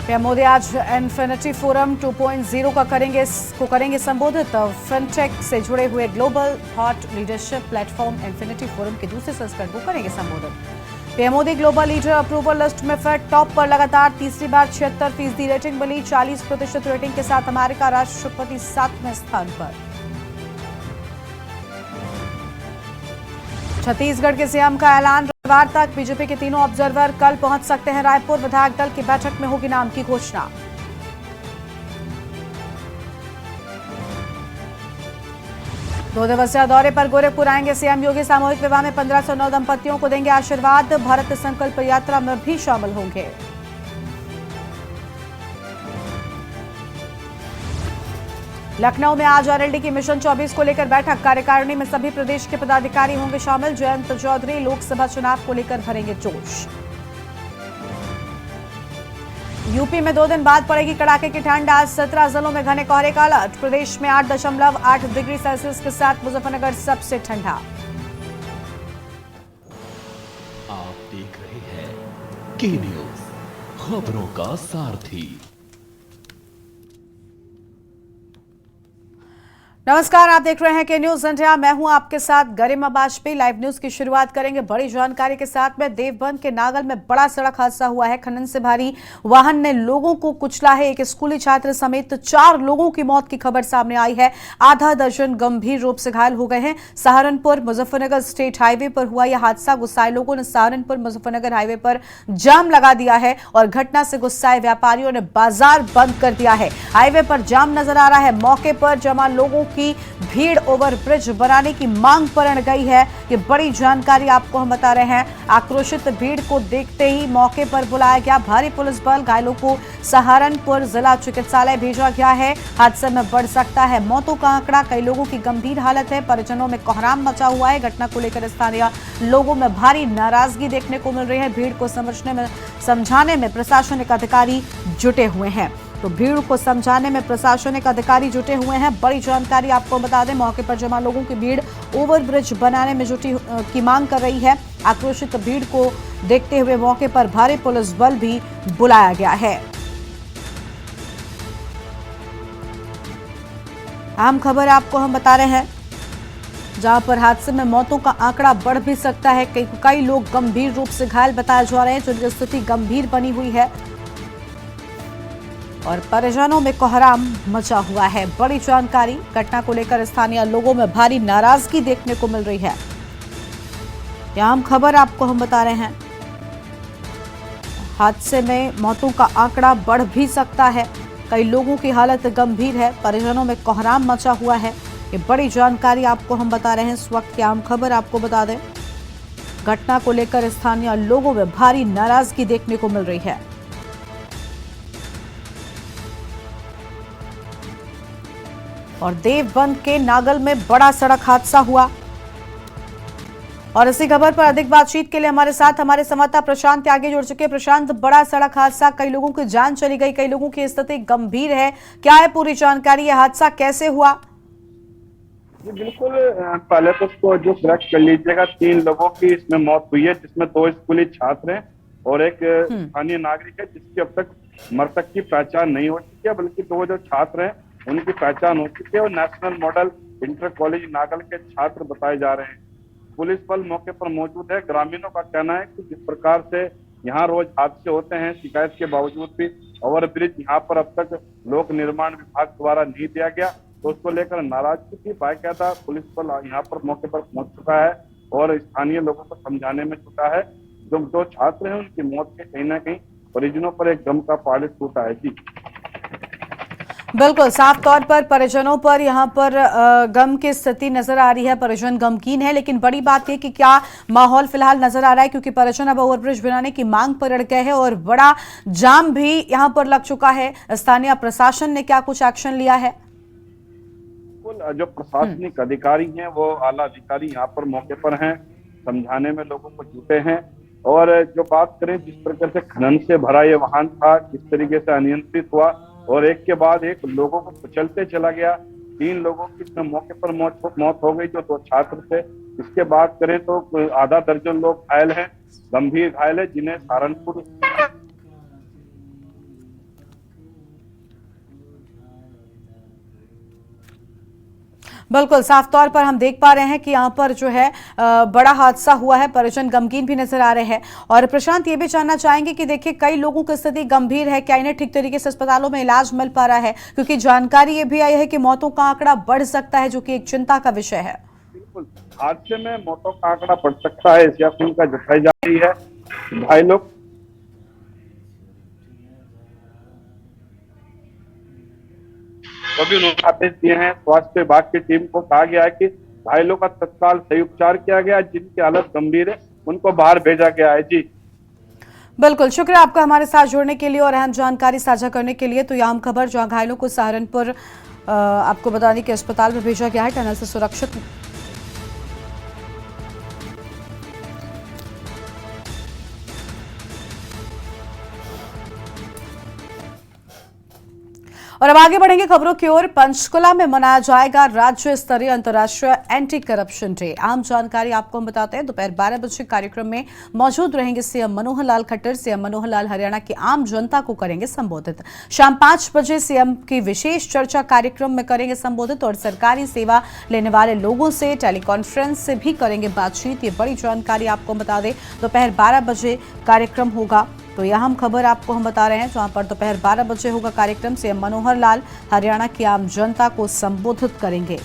PM Modi आज infinity forum 2.0 का करेंगे संबोधित। फिनटेक से जुड़े हुए global thought leadership platform infinity forum के दूसरे संस्करण को करेंगे संबोधित। PM Modi global leader approval list में फिर टॉप पर लगातार तीसरी बार 76% रेटिंग मिली। 40% रेटिंग के साथ अमेरिका राष्ट्रपति 7वें स्थान पर। छत्तीसगढ़ के सीएम का ऐलान, रविवार तक बीजेपी के तीनों ऑब्जर्वर कल पहुंच सकते हैं रायपुर। विधायक दल की बैठक में होगी नाम की घोषणा। दो दिवसीय दौरे पर गोरखपुर आएंगे सीएम योगी। सामूहिक विवाह में 1509 दंपतियों को देंगे आशीर्वाद। भारत संकल्प यात्रा में भी शामिल होंगे। लखनऊ में आज आरएलडी की मिशन 24 को लेकर बैठक। कार्यकारिणी में सभी प्रदेश के पदाधिकारी होंगे शामिल। जयंत चौधरी लोकसभा चुनाव को लेकर भरेंगे जोश। यूपी में 2 दिन बाद पड़ेगी कड़ाके की ठंड। आज 17 जिलों में घने कोहरे का अलर्ट। प्रदेश में 8.8 डिग्री सेल्सियस के साथ मुजफ्फरनगर सबसे ठंडा। आप देख रहे हैं के न्यूज, खबरों का सारथी। नमस्कार, आप देख रहे हैं के न्यूज इंडिया। मैं हूं आपके साथ गरिमा वाजपेयी। लाइव न्यूज की शुरुआत करेंगे बड़ी जानकारी के साथ में। देवबंद के नागल में बड़ा सड़क हादसा हुआ है। खनन से भारी वाहन ने लोगों को कुचला है। एक स्कूली छात्र समेत 4 लोगों की मौत की खबर सामने आई है। आधा दर्जन गंभीर रूप से घायल हो गए हैं। सहारनपुर मुजफ्फरनगर स्टेट हाईवे पर हुआ यह हादसा। गुस्साए लोगों ने सहारनपुर मुजफ्फरनगर हाईवे पर जाम लगा दिया है और घटना से गुस्साए व्यापारियों ने बाजार बंद कर दिया है। हाईवे पर जाम नजर आ रहा है। मौके पर जमा लोगों की भीड़ ओवरब्रिज बनाने की मांग पर अड़ गई है। ये बड़ी जानकारी आपको हम बता रहे हैं। आक्रोशित भीड़ को देखते ही मौके पर बुलाया गया भारी पुलिस बल। घायलों को सहारनपुर जिला चिकित्सालय भेजा गया है। हादसे में बढ़ सकता है मौतों का आंकड़ा। कई लोगों की गंभीर हालत है। परिजनों में कोहराम मचा हुआ है। घटना को लेकर स्थानीय लोगों में भारी नाराजगी देखने को मिल रही है। भीड़ को समझाने में प्रशासनिक अधिकारी जुटे हुए हैं। तो भीड़ को समझाने में प्रशासनिक अधिकारी जुटे हुए हैं। बड़ी जानकारी आपको बता दें, मौके पर जमा लोगों की भीड़ ओवरब्रिज बनाने में जुटी की मांग कर रही है। आक्रोशित भीड़ को देखते हुए मौके पर भारी पुलिस बल भी बुलाया गया है। अहम खबर आपको हम बता रहे हैं, जहां पर हादसे में मौतों का आंकड़ा बढ़ भी सकता है। कई लोग गंभीर रूप से घायल बताए जा रहे हैं, जिनकी स्थिति गंभीर बनी हुई है और परिजनों में कोहराम मचा हुआ है। बड़ी जानकारी, घटना को लेकर स्थानीय लोगों में भारी नाराजगी देखने को मिल रही है। यह अहम खबर आपको हम बता रहे हैं। हादसे में मौतों का आंकड़ा बढ़ भी सकता है। कई लोगों की हालत गंभीर है। परिजनों में कोहराम मचा हुआ है। ये बड़ी जानकारी आपको हम बता रहे हैं। इस वक्त की अहम खबर आपको बता दें, घटना को लेकर स्थानीय लोगों में भारी नाराजगी देखने को मिल रही है। और देवबंद के नागल में बड़ा सड़क हादसा हुआ। और इसी खबर पर अधिक बातचीत के लिए हमारे साथ हमारे संवाददाता प्रशांत आगे जुड़ चुके हैं। प्रशांत, बड़ा सड़क हादसा, कई लोगों की जान चली गई, कई लोगों की स्थिति गंभीर है। क्या है पूरी जानकारी? यह हादसा कैसे हुआ? बिल्कुल, पहले तो उसको जो करेक्ट कर लीजिएगा। 3 लोगों की इसमें मौत हुई है, जिसमें 2 स्कूली छात्र हैं और एक स्थानीय नागरिक है, जिसकी अब तक मृतक की पहचान नहीं हो चुकी है, बल्कि 2 जो छात्र हैं उनकी पहचान हो चुकी है और National Model Inter College Nagal के छात्र बताए जा रहे हैं। पुलिस बल मौके पर मौजूद है। ग्रामीणों का कहना है कि जिस प्रकार से यहाँ रोज हादसे होते हैं, शिकायत के बावजूद भी ओवरब्रिज यहाँ पर अब तक लोक निर्माण विभाग द्वारा नहीं दिया गया, तो उसको लेकर नाराजगी थी। बाकायदा पुलिस बल यहाँ पर मौके पर पहुंच चुका है और स्थानीय लोगों को समझाने में जुटा है। जो छात्र हैं उनकी मौत के कहीं ना कहीं परिजनों पर एक गम का पहाड़ टूटा है। जी बिल्कुल, साफ तौर पर परिजनों पर यहाँ पर गम की स्थिति नजर आ रही है। परिजन गमगीन है, लेकिन बड़ी बात यह कि क्या माहौल फिलहाल नजर आ रहा है, क्योंकि परिजन अब ओवरब्रिज बनाने की मांग पर अड़ गए हैं और बड़ा जाम भी यहाँ पर लग चुका है। स्थानीय प्रशासन ने क्या कुछ एक्शन लिया है? जो प्रशासनिक अधिकारी हैं वो आला अधिकारी यहाँ पर मौके पर हैं, समझाने में लोगों को जुटे हैं। और जो बात करें जिस प्रकार से खनन से भरा ये वाहन था, किस तरीके से अनियंत्रित हुआ और एक के बाद एक लोगों को कुचलते चला गया। 3 लोगों की इसमें मौके पर मौत हो गई, जो 2 छात्र थे। इसके बात करें तो आधा दर्जन लोग घायल हैं, गंभीर घायल है, जिन्हें सहारनपुर बिल्कुल साफ तौर पर हम देख पा रहे हैं कि यहाँ पर जो है बड़ा हादसा हुआ है, परिजन गमगीन भी नजर आ रहे हैं। और प्रशांत, ये भी जानना चाहेंगे कि देखिए कई लोगों की स्थिति गंभीर है, क्या इन्हें ठीक तरीके से अस्पतालों में इलाज मिल पा रहा है? क्योंकि जानकारी ये भी आई है कि मौतों का आंकड़ा बढ़ सकता है, जो कि एक चिंता का विषय है। बिल्कुल, हादसे में मौतों का आंकड़ा बढ़ सकता है, ऐसी आशंका जताई जा रही है। भाई लोग अभी उन्होंने आदेश दिए हैं, स्वास्थ्य विभाग की टीम को कहा गया है कि घायलों का तत्काल सही उपचार किया गया, जिनकी हालत गंभीर है उनको बाहर भेजा गया है। जी बिल्कुल, शुक्रिया आपका हमारे साथ जुड़ने के लिए और अहम जानकारी साझा करने के लिए। तो यह अहम खबर, जहां घायलों को सहारनपुर आपको बता दें कि अस्पताल में भेजा गया है, टनल से सुरक्षित। और अब आगे बढ़ेंगे खबरों की ओर। पंचकुला में मनाया जाएगा राज्य स्तरीय अंतर्राष्ट्रीय एंटी करप्शन डे। आम जानकारी आपको हम बताते हैं, दोपहर 12 बजे कार्यक्रम में मौजूद रहेंगे सीएम मनोहर लाल खट्टर। सीएम मनोहर लाल हरियाणा की आम जनता को करेंगे संबोधित। शाम 5 बजे सीएम की विशेष चर्चा कार्यक्रम में करेंगे संबोधित और सरकारी सेवा लेने वाले लोगों से टेलीकॉन्फ्रेंस से भी करेंगे बातचीत। ये बड़ी जानकारी आपको बता दें, दोपहर 12 बजे कार्यक्रम होगा। तो यह हम खबर आपको हम बता रहे हैं, जहां पर दोपहर 12 बजे होगा कार्यक्रम। सीएम मनोहर लाल हरियाणा की आम जनता को संबोधित करेंगे।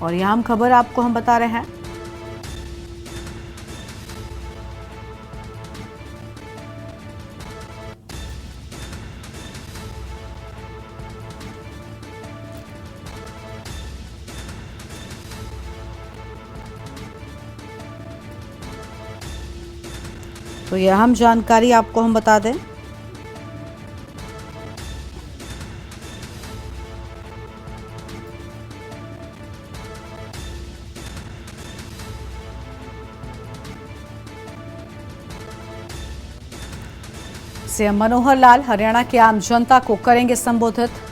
और यह हम खबर आपको हम बता रहे हैं, तो यह अहम जानकारी आपको हम बता दें। सीएम मनोहर लाल हरियाणा की आम जनता को करेंगे संबोधित।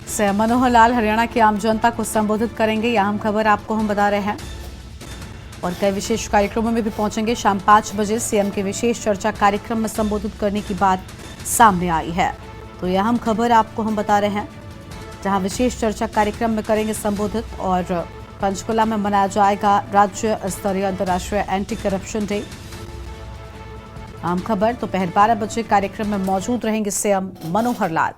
सीएम मनोहर लाल हरियाणा की आम जनता को संबोधित करेंगे, यह अहम खबर आपको हम बता रहे हैं। और कई विशेष कार्यक्रमों में भी पहुंचेंगे। शाम 5 बजे सीएम के विशेष चर्चा कार्यक्रम में संबोधित करने की बात सामने आई है। तो यह अहम खबर आपको हम बता रहे हैं, जहां विशेष चर्चा कार्यक्रम में करेंगे संबोधित। और पंचकुला में मनाया जाएगा राज्य स्तरीय अंतर्राष्ट्रीय एंटी करप्शन डे। आम खबर, दोपहर 12 बजे कार्यक्रम में मौजूद रहेंगे सीएम मनोहर लाल।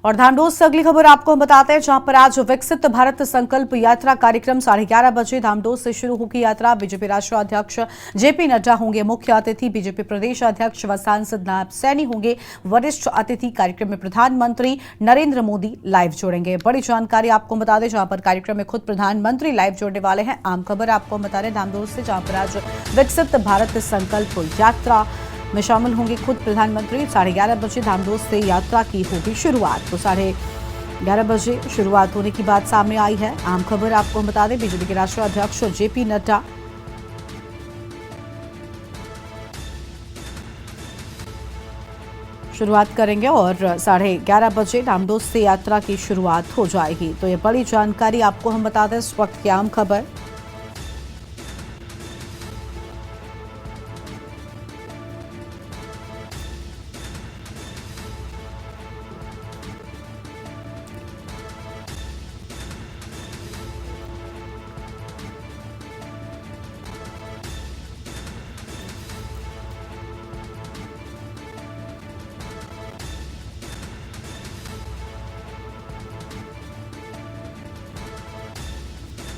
और धामडोस से अगली खबर आपको हम बताते हैं, जहां पर आज विकसित भारत संकल्प यात्रा कार्यक्रम 11:30 बजे धामडोस से शुरू होगी यात्रा। बीजेपी राष्ट्रीय अध्यक्ष जेपी नड्डा होंगे मुख्य अतिथि। बीजेपी प्रदेश अध्यक्ष व सांसद नायब सैनी होंगे वरिष्ठ अतिथि। कार्यक्रम में प्रधानमंत्री नरेंद्र मोदी लाइव जोड़ेंगे। बड़ी जानकारी आपको बता दें, जहां पर कार्यक्रम में खुद प्रधानमंत्री लाइव जोड़ने वाले हैं। आम खबर आपको बता रहे धामडोस से, जहां पर आज विकसित भारत संकल्प यात्रा में शामिल होंगे खुद प्रधानमंत्री। 11:30 बजे धामडोस से यात्रा की होगी शुरुआत। तो 11:30 बजे शुरुआत होने की बात सामने आई है। आम खबर आपको हम बता दें, बीजेपी के राष्ट्रीय अध्यक्ष जेपी नड्डा शुरुआत करेंगे और 11:30 बजे धामडोस से यात्रा की शुरुआत हो जाएगी। तो ये बड़ी जानकारी आपको हम बता दें इस वक्त की आम खबर।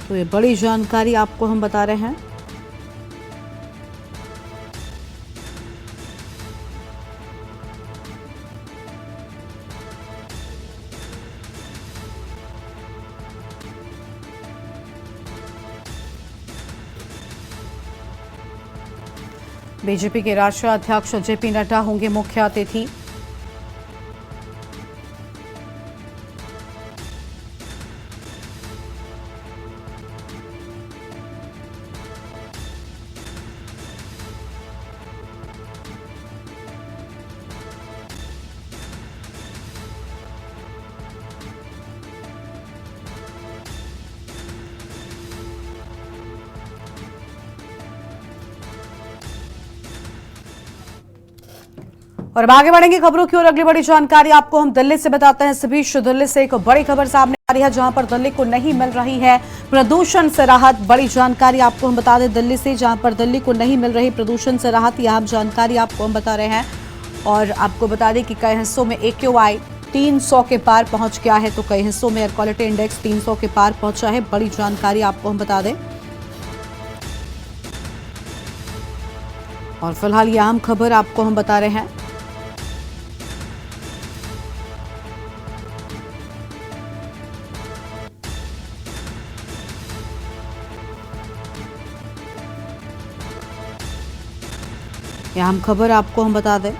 तो ये बड़ी जानकारी आपको हम बता रहे हैं। बीजेपी के राष्ट्रीय अध्यक्ष जेपी नड्डा होंगे मुख्य अतिथि। और अब आगे बढ़ेंगे खबरों की ओर। अगली बड़ी जानकारी आपको हम दिल्ली से बताते हैं। इस बीच दिल्ली से एक बड़ी खबर सामने आ रही है, जहां पर दिल्ली को नहीं मिल रही है प्रदूषण से राहत। बड़ी जानकारी आपको हम बता दें दिल्ली से, जहां पर दिल्ली को नहीं मिल रही प्रदूषण से राहत। यह जानकारी आपको हम बता रहे हैं और आपको बता दें कि कई हिस्सों में AQI 300 के पार पहुंच गया है, तो कई हिस्सों में एयर क्वालिटी इंडेक्स 300 के पार पहुंचा है। बड़ी जानकारी आपको हम बता दें। और फिलहाल ये अहम खबर आपको हम बता रहे हैं। ये अहम खबर आपको हम बता दें।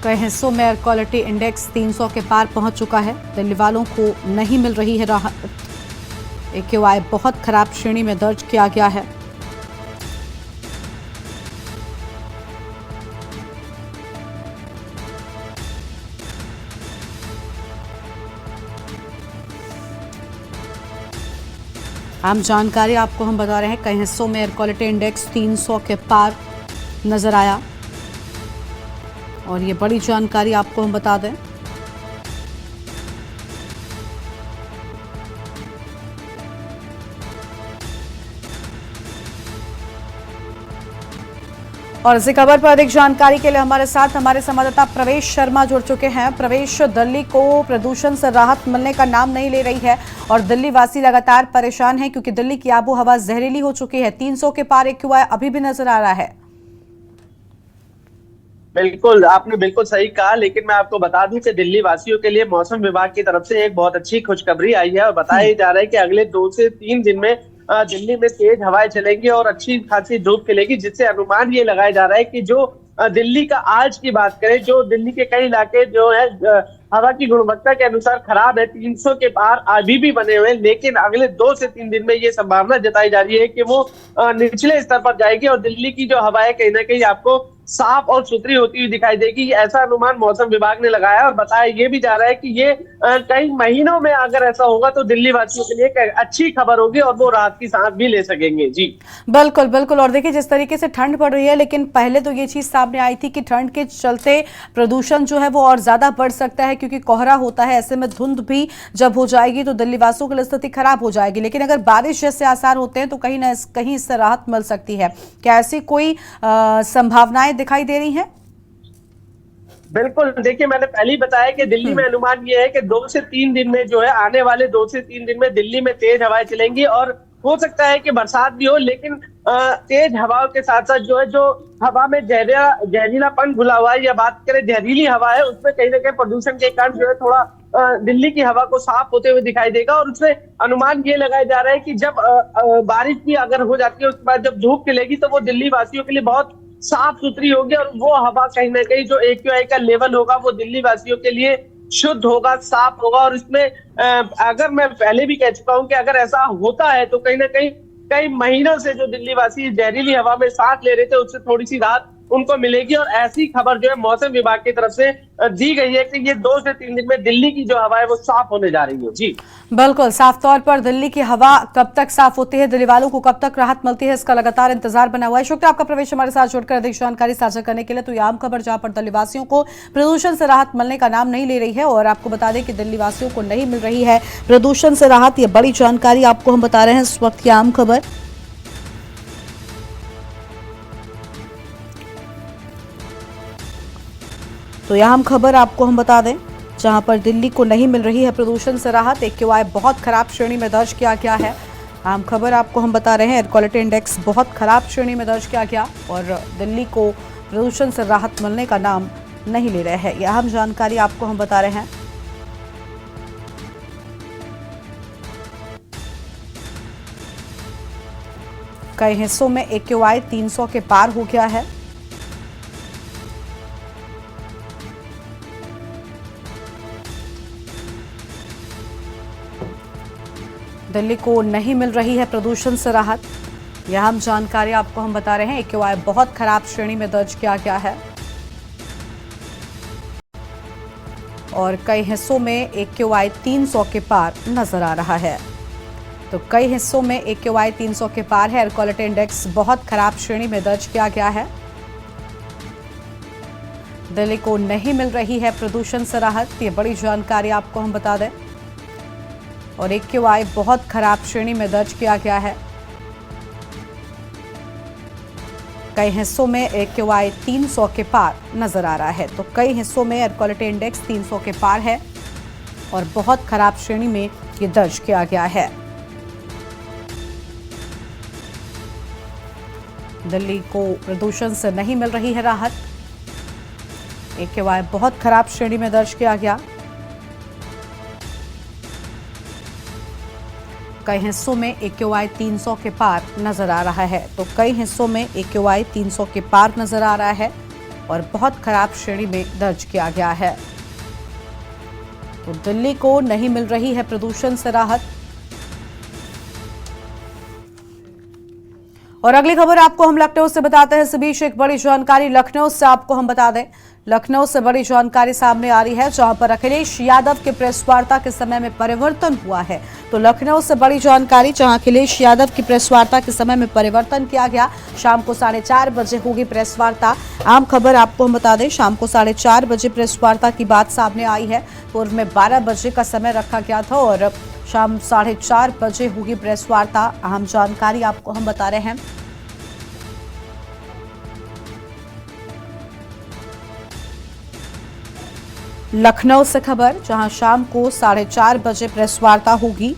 कई हिस्सों में एयर क्वालिटी इंडेक्स 300 के पार पहुंच चुका है। दिल्ली वालों को नहीं मिल रही है राहत। AQI बहुत खराब श्रेणी में दर्ज किया गया है। आम जानकारी आपको हम बता रहे हैं। कई हिस्सों में एयर क्वालिटी इंडेक्स 300 के पार नजर आया और ये बड़ी जानकारी आपको हम बता दें। और इसी खबर पर अधिक जानकारी के लिए हमारे साथ हमारे संवाददाता प्रवेश शर्मा जुड़ चुके हैं। प्रवेश, दिल्ली को प्रदूषण से राहत मिलने का नाम नहीं ले रही है और दिल्ली वासी लगातार परेशान हैं, क्योंकि दिल्ली की आबो हवा जहरीली हो चुकी है। 300 के पार AQI अभी भी नजर आ रहा है। बिल्कुल, आपने बिल्कुल सही कहा, लेकिन मैं आपको बता दूं कि दिल्ली वासियों के लिए मौसम विभाग की तरफ से एक बहुत अच्छी खुशखबरी आई है और बताया जा रहा है कि अगले 2 से 3 दिन में दिल्ली में तेज हवाएं चलेंगी और अच्छी खासी धूप खिलेगी, जिससे अनुमान ये लगाया जा रहा है कि जो दिल्ली का आज की बात करें, जो दिल्ली के कई इलाके जो है हवा की गुणवत्ता के अनुसार खराब है, 300 के पार अभी भी बने हुए हैं, लेकिन अगले 2 से 3 दिन में ये संभावना जताई जा रही है कि वो निचले स्तर पर जाएगी और दिल्ली की जो हवाएं कहीं ना कहीं आपको साफ और सुथरी होती हुई दिखाई देगी। ऐसा अनुमान मौसम विभाग ने लगाया और बताया ये भी जा रहा है कि ये कई महीनों में अगर ऐसा होगा तो दिल्ली वासियों के लिए एक अच्छी खबर होगी और वो राहत की सांस भी ले सकेंगे। जी बिल्कुल बिल्कुल। और देखिए, जिस तरीके से ठंड पड़ रही है, लेकिन पहले तो ये चीज सामने आई थी कि ठंड के चलते प्रदूषण जो है वो और ज्यादा बढ़ सकता है, क्योंकि कोहरा होता है। ऐसे में धुंध भी जब हो जाएगी तो दिल्ली वासियों की स्थिति खराब हो जाएगी। लेकिन अगर बारिश जैसे आसार होते हैं तो कहीं ना कहीं इससे राहत मिल सकती है। क्या ऐसी कोई संभावनाएं दिखाई दे रही हैं? बिल्कुल, देखिए मैंने पहले ही बताया कि दिल्ली में अनुमान ये है कि 2 से 3 दिन में जो है आने वाले 2 से 3 दिन में दिल्ली में तेज हवाएं चलेंगी और हो सकता है कि बरसात भी हो, लेकिन तेज हवाओं के साथ साथ जो है जो हवा में जहरीलापन घुला हुआ है, या बात करें जहरीली हवा है, उसमें कहीं ना कहीं प्रदूषण के कारण जो है थोड़ा दिल्ली की हवा को साफ होते हुए दिखाई देगा। और उसमें अनुमान ये लगाया जा रहा है कि जब बारिश भी अगर हो जाती है, उसके बाद जब धूप खिलेगी तो वो दिल्ली वासियों के लिए बहुत साफ सुथरी होगी और वो हवा कहीं ना कहीं जो AQI का लेवल होगा वो दिल्ली वासियों के लिए शुद्ध होगा, साफ होगा। और इसमें अगर मैं पहले भी कह चुका हूं कि अगर ऐसा होता है तो कहीं ना कहीं कई महीनों से जो दिल्ली वासी जहरीली हवा में सांस ले रहे थे उससे थोड़ी सी राहत उनको मिलेगी। और ऐसी खबर जो है मौसम विभाग की तरफ से दी गई है कि ये 2 से 3 दिन में दिल्ली की जो हवा है वो साफ होने जा रही है। जी बिल्कुल, साफ तौर पर दिल्ली की हवा कब तक साफ होती है, दिल्ली वालों को कब तक राहत मिलती है, इसका लगातार इंतजार बना हुआ है। शुक्रिया आपका प्रवेश, हमारे साथ जुड़कर अधिक जानकारी साझा करने के लिए। तो यह आम खबर जहां पर दिल्ली वासियों को प्रदूषण से राहत मिलने का नाम नहीं ले रही है और आपको बता दें कि दिल्ली वासियों को नहीं मिल रही है प्रदूषण से राहत। ये बड़ी जानकारी आपको हम बता रहे हैं इस वक्त की आम खबर। तो यह हम खबर आपको हम बता दें, जहां पर दिल्ली को नहीं मिल रही है प्रदूषण से राहत। AQI बहुत खराब श्रेणी में दर्ज किया गया है। आम खबर आपको हम बता रहे हैं, एयर क्वालिटी इंडेक्स बहुत खराब श्रेणी में दर्ज किया गया और दिल्ली को प्रदूषण से राहत मिलने का नाम नहीं ले रहे हैं। यह अहम जानकारी आपको हम बता रहे हैं। कई हिस्सों में AQI 300 के पार हो गया है। दिल्ली को नहीं मिल रही है प्रदूषण से राहत। यह हम जानकारी आपको हम बता रहे हैं। एक्यूआई बहुत खराब श्रेणी में दर्ज किया गया है और कई हिस्सों में एक्यूआई 300 के पार नजर आ रहा है। तो कई हिस्सों में एक्यूआई 300 के पार है। एयर क्वालिटी इंडेक्स बहुत खराब श्रेणी में दर्ज किया गया है। दिल्ली को नहीं मिल रही है प्रदूषण से राहत, ये बड़ी जानकारी आपको हम बता दें। और एक्यूआई बहुत खराब श्रेणी में दर्ज किया गया है। कई हिस्सों में एक्यूआई 300 के पार नजर आ रहा है। तो कई हिस्सों में एयर क्वालिटी इंडेक्स 300 के पार है और बहुत खराब श्रेणी में ये दर्ज किया गया है। दिल्ली को प्रदूषण से नहीं मिल रही है राहत। एक्यूआई बहुत खराब श्रेणी में दर्ज किया गया। कई हिस्सों में एक्यूआई 300 के पार नजर आ रहा है। तो कई हिस्सों में एक्यूआई 300 के पार नजर आ रहा है और बहुत खराब श्रेणी में दर्ज किया गया है। तो दिल्ली को नहीं मिल रही है प्रदूषण से राहत। और अगली खबर आपको हम लखनऊ से बताते हैं। इस बीच एक बड़ी जानकारी लखनऊ से आपको हम बता दें। लखनऊ से बड़ी जानकारी सामने आ रही है, जहां पर अखिलेश यादव के प्रेस वार्ता के समय में परिवर्तन हुआ है। तो लखनऊ से बड़ी जानकारी, जहां अखिलेश यादव की प्रेस वार्ता के समय में परिवर्तन किया गया। शाम को 4:30 बजे होगी प्रेस वार्ता। आम खबर आपको हम बता दें, शाम को 4:30 बजे प्रेस वार्ता की बात सामने आई है। पूर्व में 12 बजे का समय रखा गया था और शाम 4:30 बजे होगी प्रेस वार्ता। अहम जानकारी आपको हम बता रहे हैं। लखनऊ से खबर, जहां शाम को 4:30 बजे प्रेस वार्ता होगी।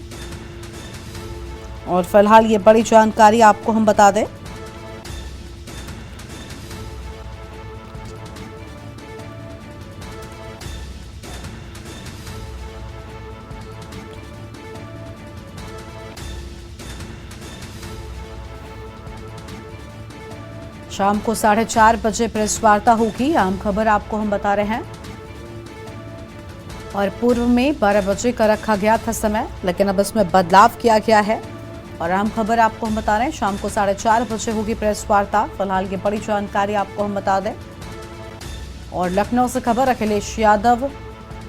और फिलहाल ये बड़ी जानकारी आपको हम बता दें। शाम को 4:30 बजे प्रेस वार्ता होगी। आम खबर आपको हम बता रहे हैं। और पूर्व में 12 बजे का रखा गया था समय, लेकिन अब इसमें बदलाव किया गया है। और अहम खबर आपको हम बता रहे हैं, शाम को 4:30 बजे होगी प्रेस वार्ता। फिलहाल ये बड़ी जानकारी आपको हम बता दें। और लखनऊ से खबर, अखिलेश यादव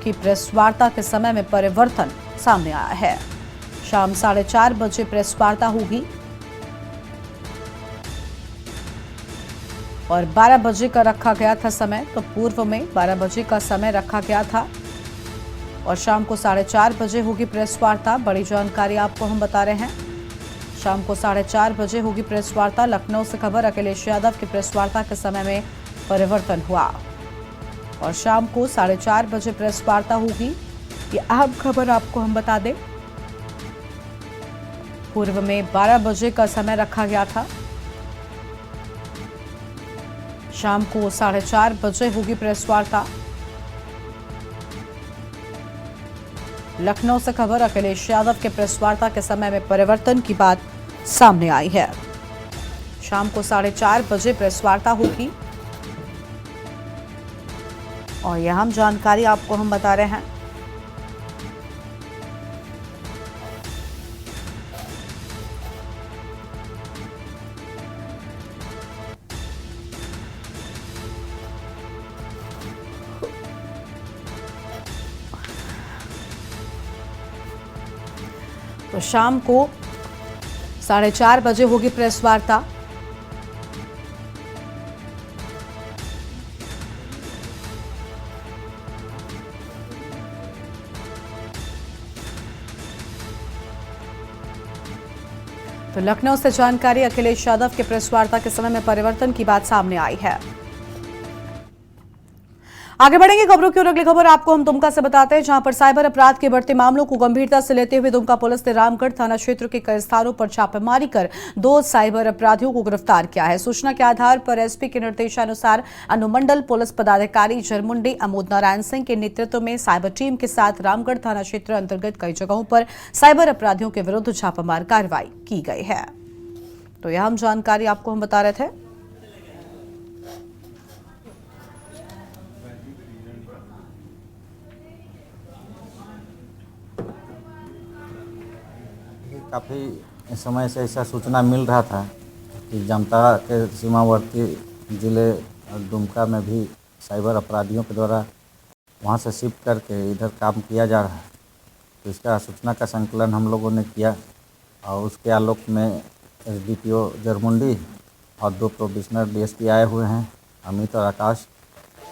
की प्रेस वार्ता के समय में परिवर्तन सामने आया है। शाम 4:30 बजे प्रेस वार्ता होगी और 12 बजे का रखा गया था समय। तो पूर्व में 12 बजे का समय रखा गया था और शाम को 4:30 बजे होगी प्रेस वार्ता। बड़ी जानकारी आपको हम बता रहे हैं। शाम को 4:30 बजे होगी प्रेस वार्ता। लखनऊ से खबर, अखिलेश यादव की प्रेस वार्ता के समय में परिवर्तन हुआ और शाम को 4:30 बजे प्रेस वार्ता होगी। ये अहम खबर आपको हम बता दें। पूर्व में 12 बजे का समय रखा गया था। शाम को 4:30 बजे होगी प्रेस वार्ता। लखनऊ से खबर, अखिलेश यादव के प्रेस वार्ता के समय में परिवर्तन की बात सामने आई है। शाम को 4:30 बजे प्रेस वार्ता होगी और यह हम जानकारी आपको हम बता रहे हैं। तो शाम को 4:30 बजे होगी प्रेस वार्ता। तो लखनऊ से जानकारी, अखिलेश यादव के प्रेस वार्ता के समय में परिवर्तन की बात सामने आई है। आगे बढ़ेंगे खबरों की ओर। अगली खबर आपको हम दुमका से बताते हैं, जहां पर साइबर अपराध के बढ़ते मामलों को गंभीरता से लेते हुए दुमका पुलिस ने रामगढ़ थाना क्षेत्र के कई स्थानों पर छापेमारी कर 2 साइबर अपराधियों को गिरफ्तार किया है। सूचना के आधार पर एसपी के निर्देशानुसार अनुमंडल पुलिस पदाधिकारी जरमुंडी अमोद नारायण सिंह के नेतृत्व में साइबर टीम के साथ रामगढ़ थाना क्षेत्र अंतर्गत कई जगहों पर साइबर अपराधियों के विरुद्ध छापामार कार्रवाई की गई है। तो यह हम जानकारी आपको हम बता रहे थे। काफ़ी समय से ऐसा सूचना मिल रहा था कि जामताड़ा के सीमावर्ती ज़िले दुमका में भी साइबर अपराधियों के द्वारा वहाँ से शिफ्ट करके इधर काम किया जा रहा है। तो इसका सूचना का संकलन हम लोगों ने किया और उसके आलोक में एसडीपीओ जरमुंडी और 2 प्रोबेशनर डीएसपी आए हुए हैं, अमित और आकाश,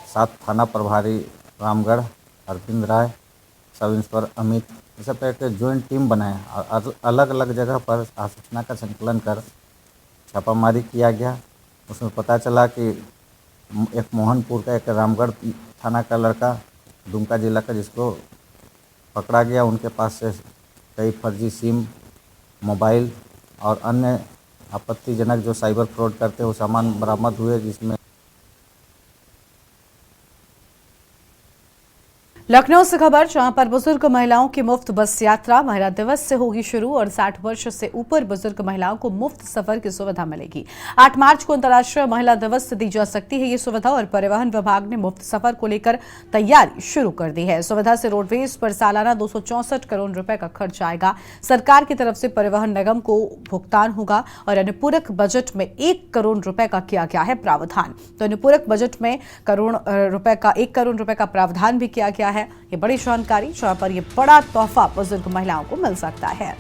7 थाना प्रभारी रामगढ़ अरविंद राय, सब इंस्पेक्टर अमित, इस सब एक ज्वाइंट टीम बनाए और अलग अलग जगह पर सूचना का संकलन कर छापामारी किया गया। उसमें पता चला कि एक मोहनपुर का, एक रामगढ़ थाना का लड़का दुमका जिला का, जिसको पकड़ा गया। उनके पास से कई फर्जी सिम, मोबाइल और अन्य आपत्तिजनक जो साइबर फ्रॉड करते हैं वो सामान बरामद हुए, जिसमें लखनऊ से खबर, जहां पर बुजुर्ग महिलाओं की मुफ्त बस यात्रा महिला दिवस से होगी शुरू और 60 वर्ष से ऊपर बुजुर्ग महिलाओं को मुफ्त सफर की सुविधा मिलेगी। 8 मार्च को अंतर्राष्ट्रीय महिला दिवस से दी जा सकती है ये सुविधा और परिवहन विभाग ने मुफ्त सफर को लेकर तैयारी शुरू कर दी है। सुविधा से रोडवेज पर सालाना 264 करोड़ रुपए का खर्च आएगा। सरकार की तरफ से परिवहन निगम को भुगतान होगा और अनुपूरक बजट में 1 करोड़ रुपए का किया गया है प्रावधान। तो अनुपूरक बजट में 1 करोड़ रुपए का प्रावधान भी किया गया है। ये बड़ी जानकारी, जहां पर ये बड़ा तोहफा बुजुर्ग महिलाओं को मिल सकता है।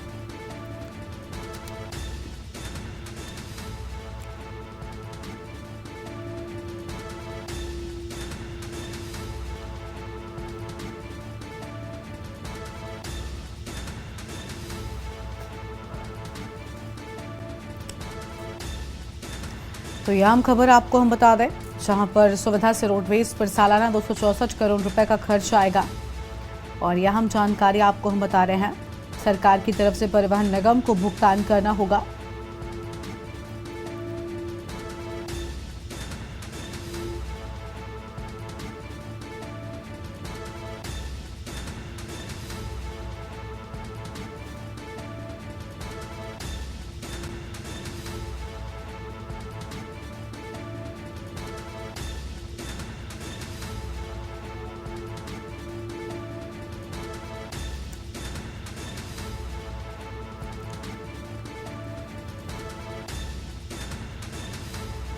तो यह अहम खबर आपको हम बता दें, जहां पर सुविधा से रोडवेज पर सालाना 264 करोड़ रुपए का खर्च आएगा और यह हम जानकारी आपको हम बता रहे हैं। सरकार की तरफ से परिवहन निगम को भुगतान करना होगा।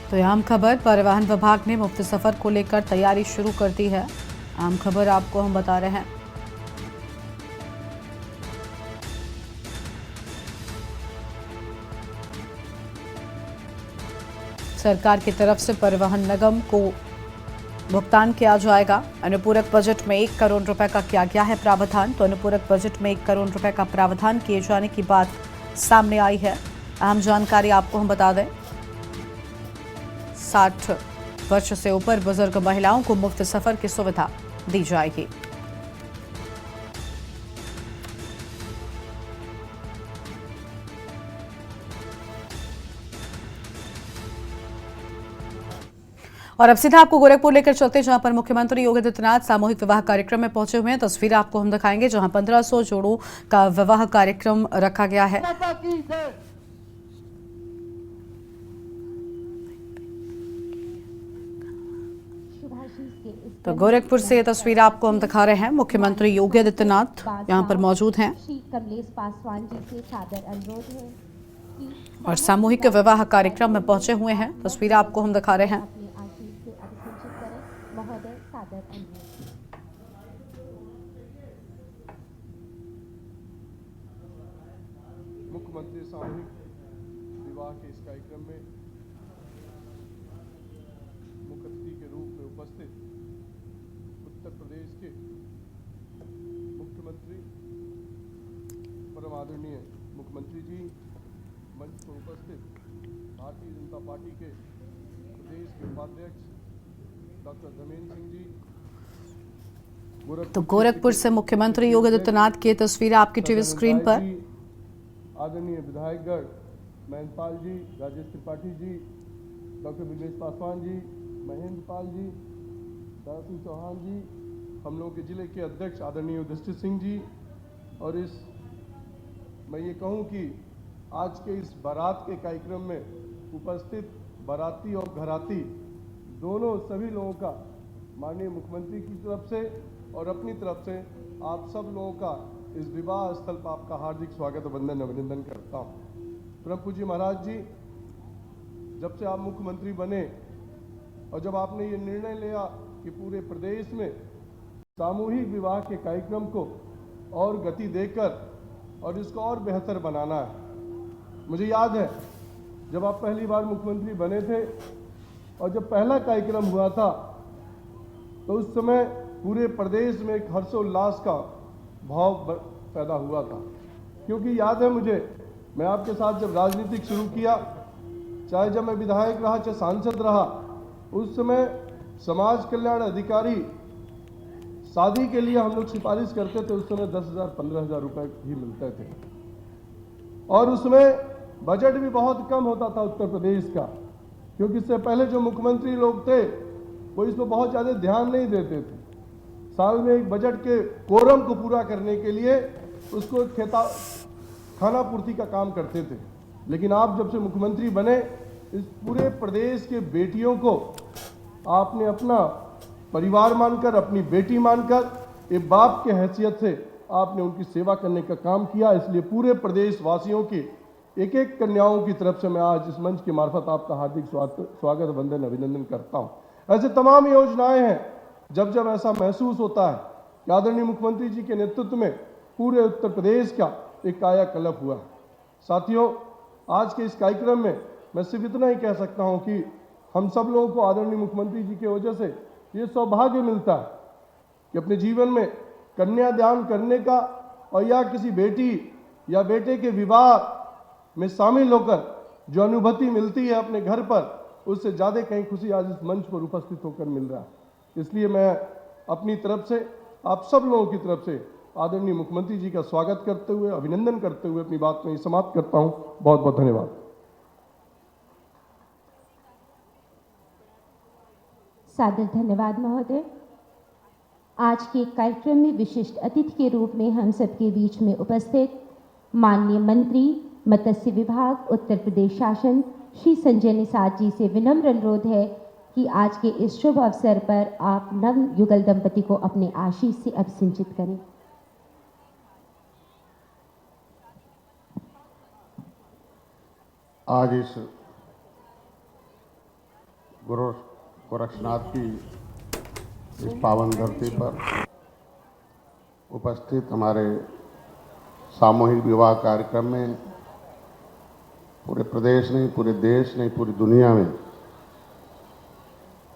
तो आम खबर, परिवहन विभाग ने मुफ्त सफर को लेकर तैयारी शुरू कर दी है। आम खबर आपको हम बता रहे हैं। सरकार की तरफ से परिवहन निगम को भुगतान किया जाएगा। अनुपूरक बजट में 1 करोड़ रुपए का किया गया है प्रावधान। तो अनुपूरक बजट में 1 करोड़ रुपए का प्रावधान किए जाने की बात सामने आई है। अहम जानकारी आपको हम बता दें, 60 वर्ष से ऊपर बुजुर्ग महिलाओं को मुफ्त सफर की सुविधा दी जाएगी। और अब सीधा आपको गोरखपुर लेकर चलते, जहां पर मुख्यमंत्री योगी आदित्यनाथ सामूहिक विवाह कार्यक्रम में पहुंचे हुए हैं। तस्वीर आपको हम दिखाएंगे, जहां 1500 जोड़ों का विवाह कार्यक्रम रखा गया है। तो गोरखपुर से ये तस्वीर आपको हम दिखा रहे हैं। मुख्यमंत्री योगी आदित्यनाथ यहां पर मौजूद हैं और सामूहिक विवाह कार्यक्रम में पहुंचे हुए हैं। तस्वीर आपको हम दिखा रहे हैं। मुख्यमंत्री सामूहिक विवाह के इस कार्यक्रम में मुख्य अतिथि के रूप में उपस्थित उत्तर प्रदेश के मुख्यमंत्री परम आदरणीय मुख्यमंत्री जी, मंच पर उपस्थित भारतीय जनता पार्टी के प्रदेश के उपाध्यक्ष डॉक्टर धर्मेंद्र सिंह जी। तो गोरखपुर से मुख्यमंत्री योगी आदित्यनाथ की तस्वीर आपकी टीवी स्क्रीन पर। आदरणीय विधायकगण महेंद्र जी, राजेश त्रिपाठी जी, डॉक्टर विनेश पासवान जी, महेंद्र पाल जी, दारा सिंह चौहान जी, हम लोगों के जिले के अध्यक्ष आदरणीय युधिष्ठिर सिंह जी, और इस मैं ये कहूँ कि आज के इस बारात के कार्यक्रम में उपस्थित बाराती और घराती दोनों सभी लोगों का माननीय मुख्यमंत्री की तरफ से और अपनी तरफ से आप सब लोगों का इस विवाह स्थल पर आपका हार्दिक स्वागत, वंदन, अभिनंदन करता हूँ। परम पूज्य महाराज जी, जब से आप मुख्यमंत्री बने और जब आपने ये निर्णय लिया कि पूरे प्रदेश में सामूहिक विवाह के कार्यक्रम को और गति देकर और इसको और बेहतर बनाना है। मुझे याद है जब आप पहली बार मुख्यमंत्री बने थे और जब पहला कार्यक्रम हुआ था तो उस समय पूरे प्रदेश में एक हर्षोल्लास का भाव पैदा हुआ था, क्योंकि याद है मुझे, मैं आपके साथ जब राजनीतिक शुरू किया, चाहे जब मैं विधायक रहा चाहे सांसद रहा, उस समय समाज कल्याण अधिकारी शादी के लिए हम लोग सिफारिश करते थे, उस समय 10,000 15,000 रुपए ही मिलते थे और उसमें बजट भी बहुत कम होता था उत्तर प्रदेश का, क्योंकि इससे पहले जो मुख्यमंत्री लोग थे वो इसमें बहुत ज़्यादा ध्यान नहीं देते थे। साल में एक बजट के कोरम को पूरा करने के लिए उसको खाना पूर्ति का काम करते थे। लेकिन आप जब से मुख्यमंत्री बने, इस पूरे प्रदेश के बेटियों को आपने अपना परिवार मानकर, अपनी बेटी मानकर, एक बाप के हैसियत से आपने उनकी सेवा करने का काम किया। इसलिए पूरे प्रदेश वासियों की एक एक कन्याओं की तरफ से मैं आज इस मंच के मार्फत आपका हार्दिक स्वागत, वंदन, अभिनंदन करता हूं। ऐसे तमाम योजनाएं हैं, जब जब ऐसा महसूस होता है कि आदरणीय मुख्यमंत्री जी के नेतृत्व में पूरे उत्तर प्रदेश का एक कायाकल्प हुआ है। साथियों, आज के इस कार्यक्रम में मैं सिर्फ इतना ही कह सकता हूं कि हम सब लोगों को आदरणीय मुख्यमंत्री जी की वजह से ये सौभाग्य मिलता है कि अपने जीवन में कन्यादान करने का और या किसी बेटी या बेटे के विवाह में शामिल होकर जो अनुभूति मिलती है अपने घर पर, उससे ज़्यादा कहीं खुशी आज इस मंच पर उपस्थित होकर मिल रहा है। इसलिए मैं अपनी तरफ से, आप सब लोगों की तरफ से आदरणीय मुख्यमंत्री जी का स्वागत करते हुए, अभिनंदन करते हुए अपनी बात में समाप्त करता हूं। बहुत बहुत धन्यवाद। सादर धन्यवाद महोदय। आज के कार्यक्रम में विशिष्ट अतिथि के रूप में हम सबके बीच में उपस्थित माननीय मंत्री मत्स्य विभाग उत्तर प्रदेश शासन श्री संजय निषाद जी से विनम्र अनुरोध है कि आज के इस शुभ अवसर पर आप नव युगल दंपति को अपने आशीष से अभिसिंचित करें। आज इस गुरु गोरक्षनाथ की इस पावन धरती पर उपस्थित हमारे सामूहिक विवाह कार्यक्रम में पूरे प्रदेश नहीं, पूरे देश नहीं, पूरी दुनिया में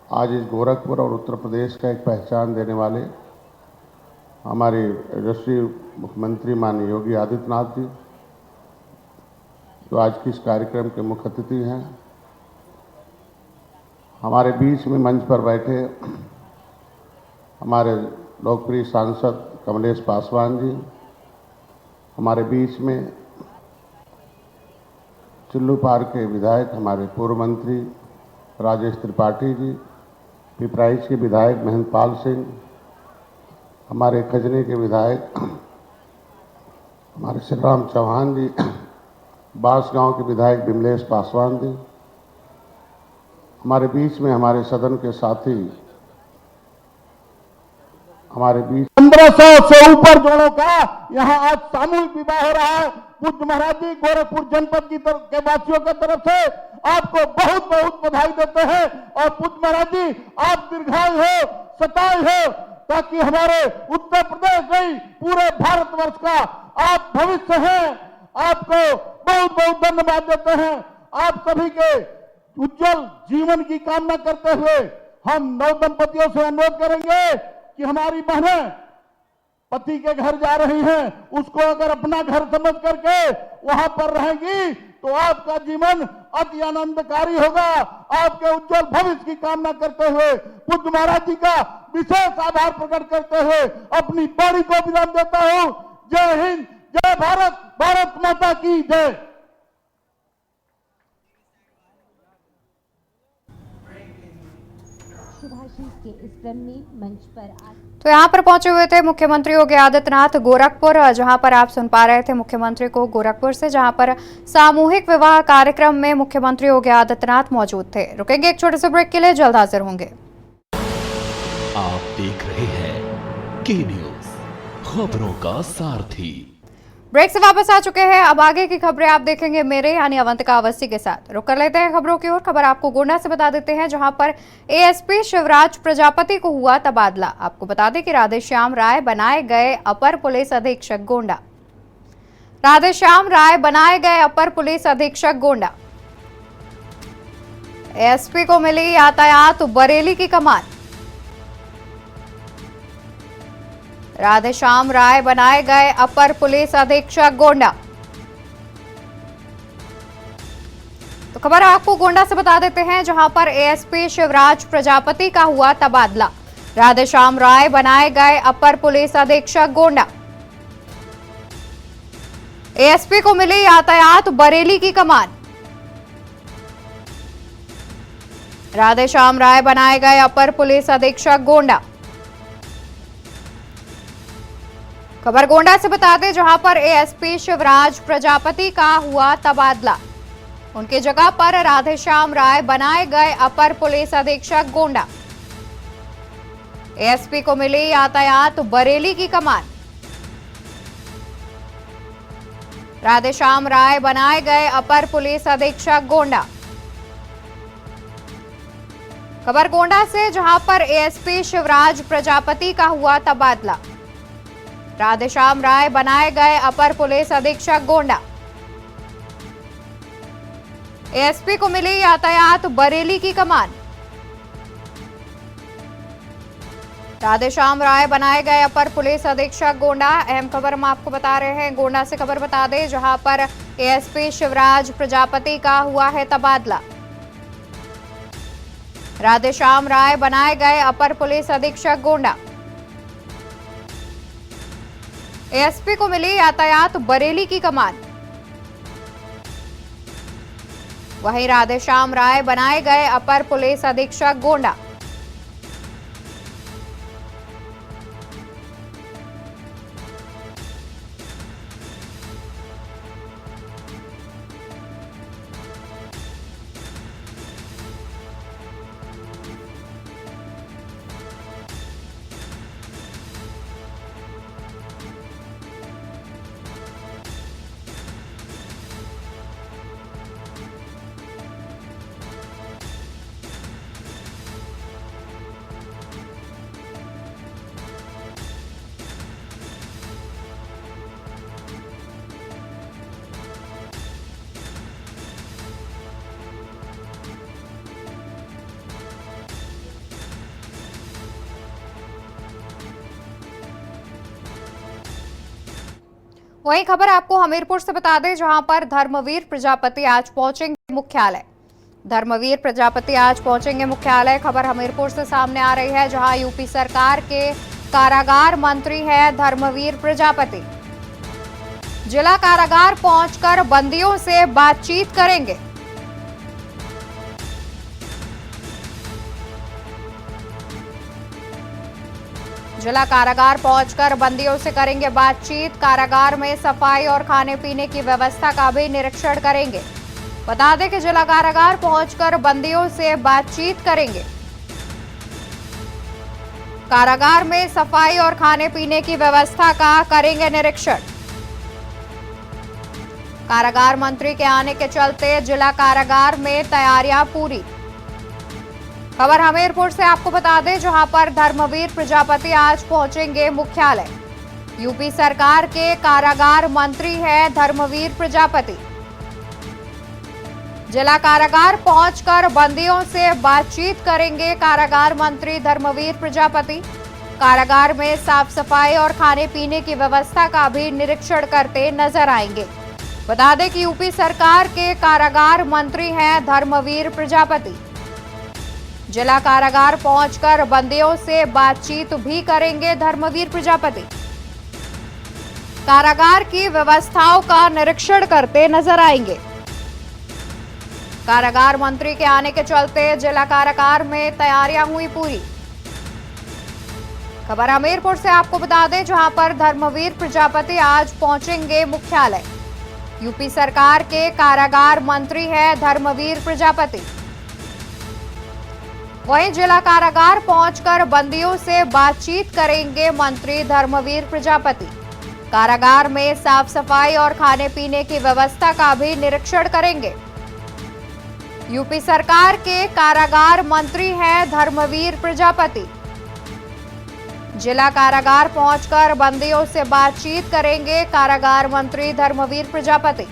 आज इस गोरखपुर और उत्तर प्रदेश का एक पहचान देने वाले हमारे यशस्वी मुख्यमंत्री माननीय योगी आदित्यनाथ जी, जो आज की इस कार्यक्रम के मुख्य अतिथि हैं, हमारे बीच में मंच पर बैठे हमारे लोकप्रिय सांसद कमलेश पासवान जी, हमारे बीच में चिल्लूपार के विधायक हमारे पूर्व मंत्री राजेश त्रिपाठी जी, पिपराइच के विधायक महेंद्रपाल सिंह, हमारे खजने के विधायक हमारे श्रीराम चौहान जी, बांसगांव के विधायक विमलेश पासवान जी, हमारे बीच में हमारे सदन के साथी, हमारे बीच 1500 से ऊपर जोड़ों का यहाँ आज सामूहिक विवाह हो रहा है। पूज्य महाराज जी, गोरखपुर जनपद की तरफ के वासियों की तरफ से आपको बहुत बहुत बधाई देते हैं और पूज्य महाराज जी आप दीर्घायु हो, सतायु हो, ताकि हमारे उत्तर प्रदेश नहीं पूरे भारतवर्ष का आप भविष्य हैं। आपको बहुत बहुत धन्यवाद देते हैं। आप सभी के उज्जवल जीवन की कामना करते हुए हम नव दंपतियों से अनुरोध करेंगे कि हमारी बहनें पति के घर जा रही हैं, उसको अगर अपना घर समझ करके वहां पर रहेंगी तो आपका जीवन अति आनंदकारी होगा। आपके उज्जवल भविष्य की कामना करते हुए पूज्य महाराज जी का विशेष आभार प्रकट करते हुए अपनी बाणी को विराम देता हूं। जय हिंद, जय भारत, भारत माता की जय। शुभाशीष के इस क्रम में मंच पर तो यहाँ पर पहुंचे हुए थे मुख्यमंत्री योगी आदित्यनाथ गोरखपुर, जहां पर आप सुन पा रहे थे मुख्यमंत्री को गोरखपुर से, जहां पर सामूहिक विवाह कार्यक्रम में मुख्यमंत्री योगी आदित्यनाथ मौजूद थे। रुकेंगे एक छोटे से ब्रेक के लिए, जल्द हाजिर होंगे। आप देख रहे हैं के न्यूज़, खबरों का सारथी। ब्रेक से वापस आ चुके हैं। अब आगे की खबरें आप देखेंगे मेरे यानी अवंतिका अवस्थी के साथ। रुक कर लेते हैं खबरों की ओर। खबर आपको गोंडा से बता देते हैं, जहां पर एएसपी शिवराज प्रजापति को हुआ तबादला। आपको बता दें कि राधेश्याम राय बनाए गए अपर पुलिस अधीक्षक गोंडा। राधेश्याम राय बनाए गए अपर पुलिस अधीक्षक गोंडा। एएसपी को मिली यातायात बरेली की कमान। राधेश्याम राय बनाए गए अपर पुलिस अधीक्षक गोंडा। तो खबर आपको गोंडा से बता देते हैं, जहां पर एएसपी शिवराज प्रजापति का हुआ तबादला। राधेश्याम राय बनाए गए अपर पुलिस अधीक्षक गोंडा। एएसपी को मिली यातायात बरेली की कमान। राधेश्याम राय बनाए गए अपर पुलिस अधीक्षक गोंडा। खबर गोंडा से बता दें, जहां पर एएसपी शिवराज प्रजापति का हुआ तबादला। उनकी जगह पर राधेश्याम राय बनाए गए अपर पुलिस अधीक्षक गोंडा। एएसपी को मिली यातायात बरेली की कमान। राधेश्याम राय बनाए गए अपर पुलिस अधीक्षक गोंडा। खबर गोंडा से, जहां पर एएसपी शिवराज प्रजापति का हुआ तबादला। राधेश्याम राय बनाए गए अपर पुलिस अधीक्षक गोंडा। एएसपी को मिली यातायात बरेली की कमान। राधेश्याम राय बनाए गए अपर पुलिस अधीक्षक गोंडा। अहम खबर हम आपको बता रहे हैं, गोंडा से खबर बता दें, जहां पर एएसपी शिवराज प्रजापति का हुआ है तबादला। राधेश्याम राय बनाए गए अपर पुलिस अधीक्षक गोंडा। एएसपी को मिली यातायात बरेली की कमान। वहीं राधेश्याम राय बनाए गए अपर पुलिस अधीक्षक गोंडा। वहीं खबर आपको हमीरपुर से बता दें, जहां पर धर्मवीर प्रजापति आज पहुंचेंगे मुख्यालय। धर्मवीर प्रजापति आज पहुंचेंगे मुख्यालय। खबर हमीरपुर से सामने आ रही है, जहां यूपी सरकार के कारागार मंत्री है धर्मवीर प्रजापति। जिला कारागार पहुंचकर बंदियों से बातचीत करेंगे। जिला कारागार पहुंचकर बंदियों से करेंगे बातचीत। कारागार में सफाई और खाने पीने की व्यवस्था का भी निरीक्षण करेंगे। बता दें कि जिला कारागार पहुंचकर बंदियों से बातचीत करेंगे। कारागार में सफाई और खाने पीने की व्यवस्था का करेंगे निरीक्षण। कारागार मंत्री के आने के चलते जिला कारागार में तैयारियां पूरी। खबर हमीरपुर से आपको बता दें, जहां पर धर्मवीर प्रजापति आज पहुंचेंगे मुख्यालय। यूपी सरकार के कारागार मंत्री है धर्मवीर प्रजापति। जिला कारागार पहुंचकर बंदियों से बातचीत करेंगे कारागार मंत्री धर्मवीर प्रजापति। कारागार में साफ सफाई और खाने पीने की व्यवस्था का भी निरीक्षण करते नजर आएंगे। बता दें कि यूपी सरकार के कारागार मंत्री हैं धर्मवीर प्रजापति। जिला कारागार पहुंचकर बंदियों से बातचीत भी करेंगे धर्मवीर प्रजापति। कारागार की व्यवस्थाओं का निरीक्षण करते नजर आएंगे। कारागार मंत्री के आने के चलते जिला कारागार में तैयारियां हुई पूरी। खबर हमीरपुर से आपको बता दें, जहां पर धर्मवीर प्रजापति आज पहुंचेंगे मुख्यालय। यूपी सरकार के कारागार मंत्री है धर्मवीर प्रजापति। वहीं जिला कारागार पहुंचकर बंदियों से बातचीत करेंगे मंत्री धर्मवीर प्रजापति। कारागार में साफ सफाई और खाने पीने की व्यवस्था का भी निरीक्षण करेंगे। यूपी सरकार के कारागार मंत्री हैं धर्मवीर प्रजापति। जिला कारागार पहुंचकर बंदियों से बातचीत करेंगे कारागार मंत्री धर्मवीर प्रजापति।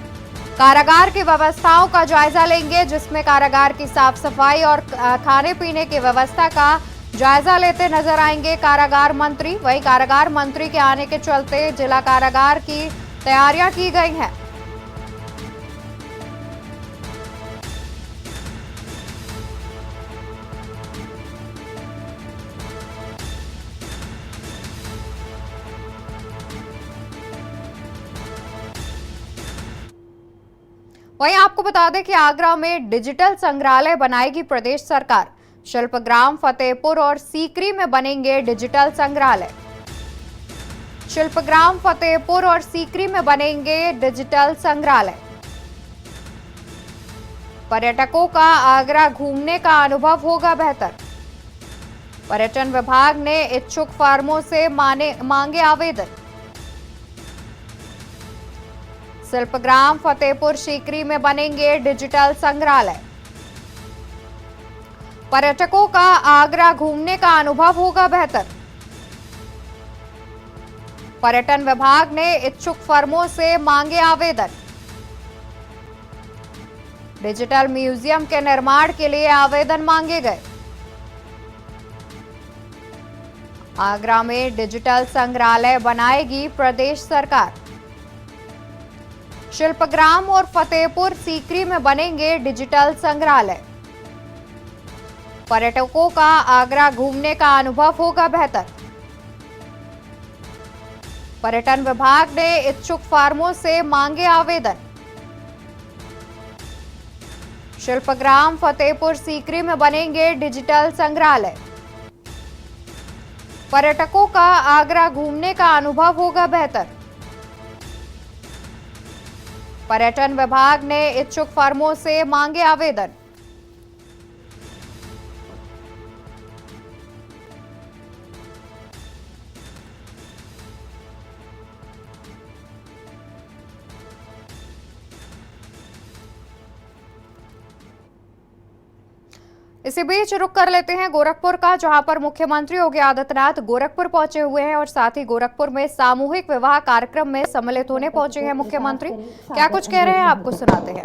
कारागार की व्यवस्थाओं का जायजा लेंगे, जिसमें कारागार की साफ सफाई और खाने पीने की व्यवस्था का जायजा लेते नजर आएंगे कारागार मंत्री। वहीं कारागार मंत्री के आने के चलते जिला कारागार की तैयारियां की गई हैं। वहीं आपको बता दें कि आगरा में डिजिटल संग्रहालय बनाएगी प्रदेश सरकार। शिल्पग्राम, फतेहपुर और सीकरी में बनेंगे डिजिटल संग्रहालय। शिल्पग्राम, फतेहपुर और सीकरी में बनेंगे डिजिटल संग्रहालय। पर्यटकों का आगरा घूमने का अनुभव होगा बेहतर। पर्यटन विभाग ने इच्छुक फर्मों से मांगे आवेदन। शिल्पग्राम, फतेहपुर, सीकरी में बनेंगे डिजिटल संग्रहालय। पर्यटकों का आगरा घूमने का अनुभव होगा बेहतर। पर्यटन विभाग ने इच्छुक फर्मों से मांगे आवेदन। डिजिटल म्यूजियम के निर्माण के लिए आवेदन मांगे गए। आगरा में डिजिटल संग्रहालय बनाएगी प्रदेश सरकार। शिल्पग्राम और फतेहपुर, सीकरी में बनेंगे डिजिटल संग्रहालय। पर्यटकों का आगरा घूमने का अनुभव होगा बेहतर। पर्यटन विभाग ने इच्छुक फर्मों से मांगे आवेदन। शिल्पग्राम, फतेहपुर, सीकरी में बनेंगे डिजिटल संग्रहालय। पर्यटकों का आगरा घूमने का अनुभव होगा बेहतर। पर्यटन विभाग ने इच्छुक फर्मों से मांगे आवेदन। इसी बीच रुक कर लेते हैं गोरखपुर का, जहां पर मुख्यमंत्री योगी आदित्यनाथ गोरखपुर पहुंचे हुए हैं और साथ ही गोरखपुर में सामूहिक विवाह कार्यक्रम में सम्मिलित होने पहुंचे हैं मुख्यमंत्री। क्या कुछ कह रहे हैं, आपको सुनाते हैं।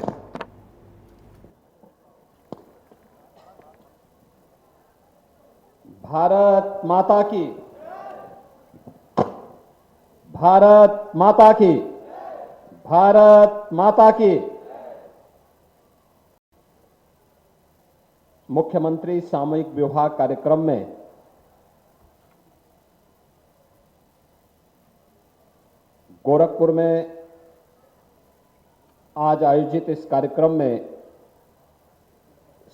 भारत माता की, भारत माता की, भारत माता की। मुख्यमंत्री सामूहिक विवाह कार्यक्रम में गोरखपुर में आज आयोजित इस कार्यक्रम में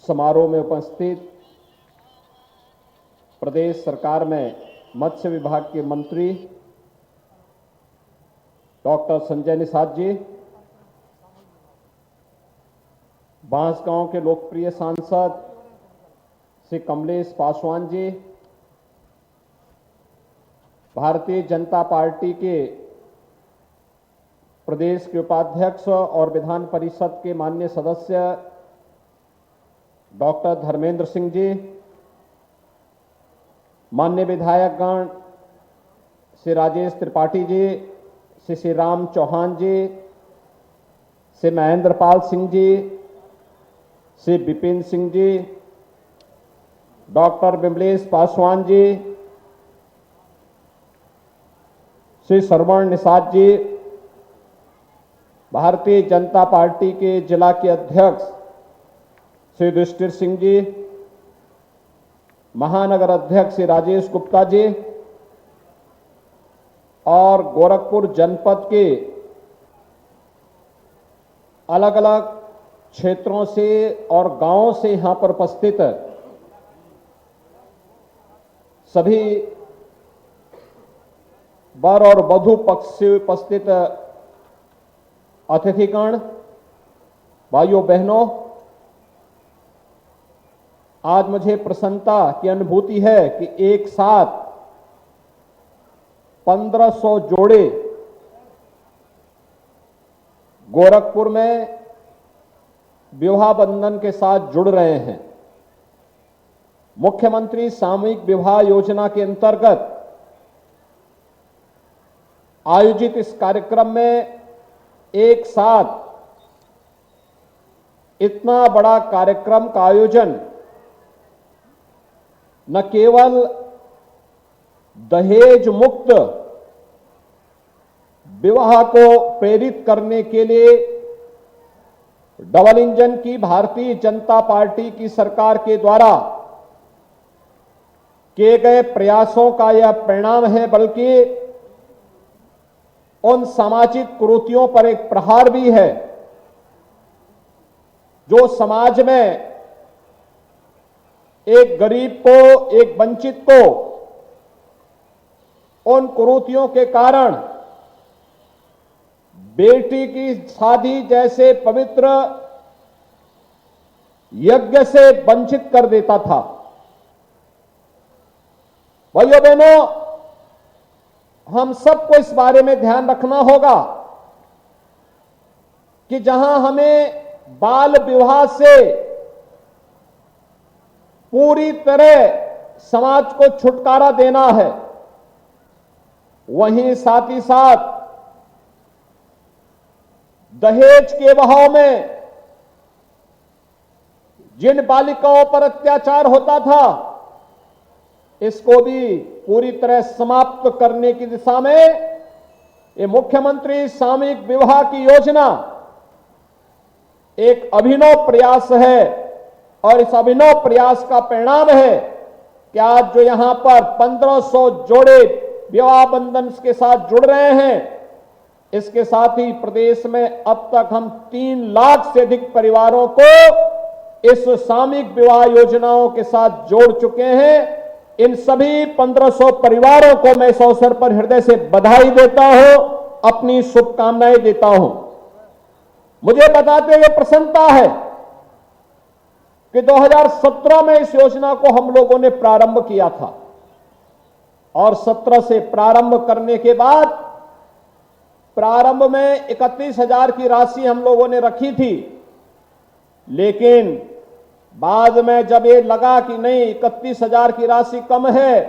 समारोह में उपस्थित प्रदेश सरकार में मत्स्य विभाग के मंत्री डॉक्टर संजय निषाद जी, बांसगांव के लोकप्रिय सांसद श्री कमलेश पासवान जी, भारतीय जनता पार्टी के प्रदेश के उपाध्यक्ष और विधान परिषद के माननीय सदस्य डॉक्टर धर्मेंद्र सिंह जी, माननीय विधायकगण श्री राजेश त्रिपाठी जी, श्री श्री राम चौहान जी, श्री महेंद्र पाल सिंह जी, श्री विपिन सिंह जी, डॉक्टर विमलेश पासवान जी, श्री श्रवण निषाद जी, भारतीय जनता पार्टी के जिला के अध्यक्ष श्री युधिष्ठिर सिंह जी, महानगर अध्यक्ष श्री राजेश गुप्ता जी और गोरखपुर जनपद के अलग अलग क्षेत्रों से और गांवों से यहां पर उपस्थित सभी वर और वधू पक्ष से उपस्थित अतिथिगण, भाइयों बहनों, आज मुझे प्रसन्नता की अनुभूति है कि एक साथ 1500 जोड़े गोरखपुर में विवाह बंधन के साथ जुड़ रहे हैं। मुख्यमंत्री सामूहिक विवाह योजना के अंतर्गत आयोजित इस कार्यक्रम में एक साथ इतना बड़ा कार्यक्रम का आयोजन न केवल दहेज मुक्त विवाह को प्रेरित करने के लिए डबल इंजन की भारतीय जनता पार्टी की सरकार के द्वारा किए गए प्रयासों का यह परिणाम है, बल्कि उन सामाजिक कुरीतियों पर एक प्रहार भी है जो समाज में एक गरीब को, एक वंचित को उन कुरीतियों के कारण बेटी की शादी जैसे पवित्र यज्ञ से वंचित कर देता था। भाइयों बहनों, हम सबको इस बारे में ध्यान रखना होगा कि जहां हमें बाल विवाह से पूरी तरह समाज को छुटकारा देना है, वहीं साथ ही साथ दहेज के बहाव में जिन बालिकाओं पर अत्याचार होता था, इसको भी पूरी तरह समाप्त करने की दिशा में ये मुख्यमंत्री सामूहिक विवाह की योजना एक अभिनव प्रयास है। और इस अभिनव प्रयास का परिणाम है कि आज जो यहां पर 1500 जोड़े विवाह बंधन के साथ जुड़ रहे हैं, इसके साथ ही प्रदेश में अब तक हम 3 लाख से अधिक परिवारों को इस सामूहिक विवाह योजनाओं के साथ जोड़ चुके हैं। इन सभी 1500 परिवारों को मैं इस अवसर पर हृदय से बधाई देता हूं, अपनी शुभकामनाएं देता हूं। मुझे बताते हुए प्रसन्नता है कि 2017 में इस योजना को हम लोगों ने प्रारंभ किया था और 17 से प्रारंभ करने के बाद प्रारंभ में 31,000 की राशि हम लोगों ने रखी थी, लेकिन बाद में जब ये लगा कि नहीं 31,000 की राशि कम है,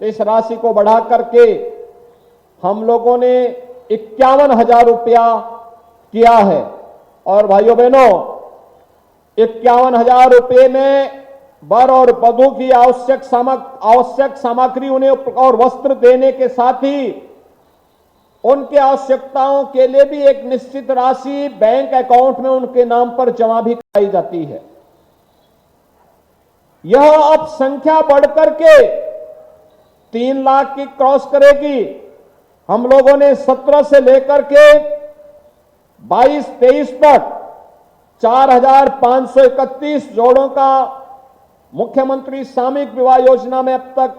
तो इस राशि को बढ़ा करके हम लोगों ने 51,000 रुपया किया है। और भाइयों बहनों, 51,000 रुपये में वर और वधू की आवश्यक सामग्री उन्हें और वस्त्र देने के साथ ही उनके आवश्यकताओं के लिए भी एक निश्चित राशि बैंक अकाउंट में उनके नाम पर जमा भी कराई जाती है। यह अब संख्या बढ़कर के 3 लाख की क्रॉस करेगी। हम लोगों ने 17 से लेकर के 22-23 तक 4,531 जोड़ों का मुख्यमंत्री सामूहिक विवाह योजना में अब तक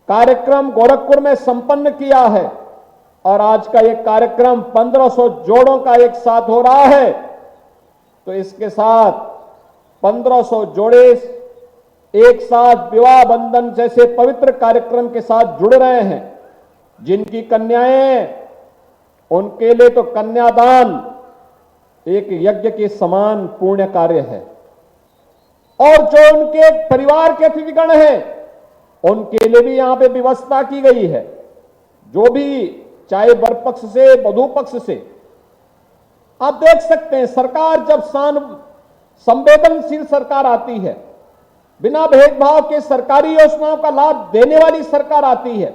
कार्यक्रम गोरखपुर में संपन्न किया है। और आज का यह कार्यक्रम 1500 जोड़ों का एक साथ हो रहा है, तो इसके साथ 1500 जोड़े एक साथ विवाह बंधन जैसे पवित्र कार्यक्रम के साथ जुड़ रहे हैं। जिनकी कन्याएं, उनके लिए तो कन्यादान एक यज्ञ के समान पुण्य कार्य है। और जो उनके परिवार के अतिथिगण हैं, उनके लिए भी यहां पे व्यवस्था की गई है। जो भी चाहे वर पक्ष से वधू पक्ष से, आप देख सकते हैं सरकार जब संवेदनशील सरकार आती है, बिना भेदभाव के सरकारी योजनाओं का लाभ देने वाली सरकार आती है,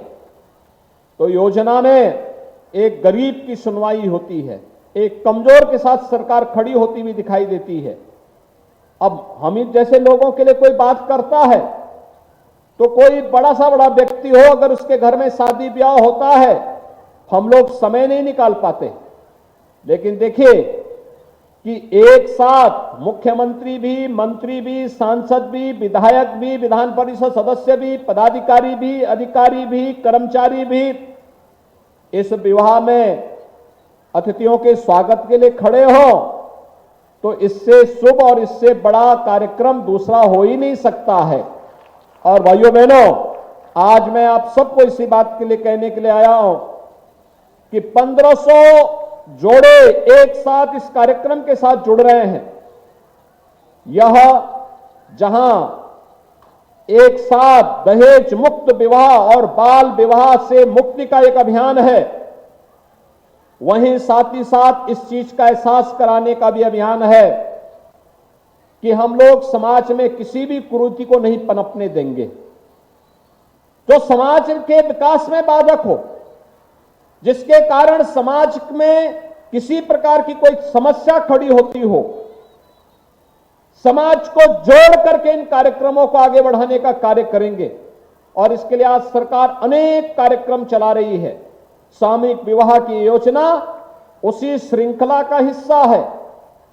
तो योजना में एक गरीब की सुनवाई होती है, एक कमजोर के साथ सरकार खड़ी होती हुई दिखाई देती है। अब हम ही जैसे लोगों के लिए कोई बात करता है, तो कोई बड़ा सा बड़ा व्यक्ति हो, अगर उसके घर में शादी ब्याह होता है, हम लोग समय नहीं निकाल पाते। लेकिन देखिए कि एक साथ मुख्यमंत्री भी, मंत्री भी, सांसद भी, विधायक भी, विधान परिषद सदस्य भी, पदाधिकारी भी, अधिकारी भी, कर्मचारी भी इस विवाह में अतिथियों के स्वागत के लिए खड़े हो, तो इससे शुभ और इससे बड़ा कार्यक्रम दूसरा हो ही नहीं सकता है। और भाइयों बहनों, आज मैं आप सबको इसी बात के लिए कहने के लिए आया हूं कि 1500 जोड़े एक साथ इस कार्यक्रम के साथ जुड़ रहे हैं। यह जहां एक साथ दहेज मुक्त विवाह और बाल विवाह से मुक्ति का एक अभियान है, वहीं साथ ही साथ इस चीज का एहसास कराने का भी अभियान है कि हम लोग समाज में किसी भी कुरीति को नहीं पनपने देंगे जो समाज के विकास में बाधक हो, जिसके कारण समाज में किसी प्रकार की कोई समस्या खड़ी होती हो। समाज को जोड़ करके इन कार्यक्रमों को आगे बढ़ाने का कार्य करेंगे और इसके लिए आज सरकार अनेक कार्यक्रम चला रही है। सामूहिक विवाह की योजना उसी श्रृंखला का हिस्सा है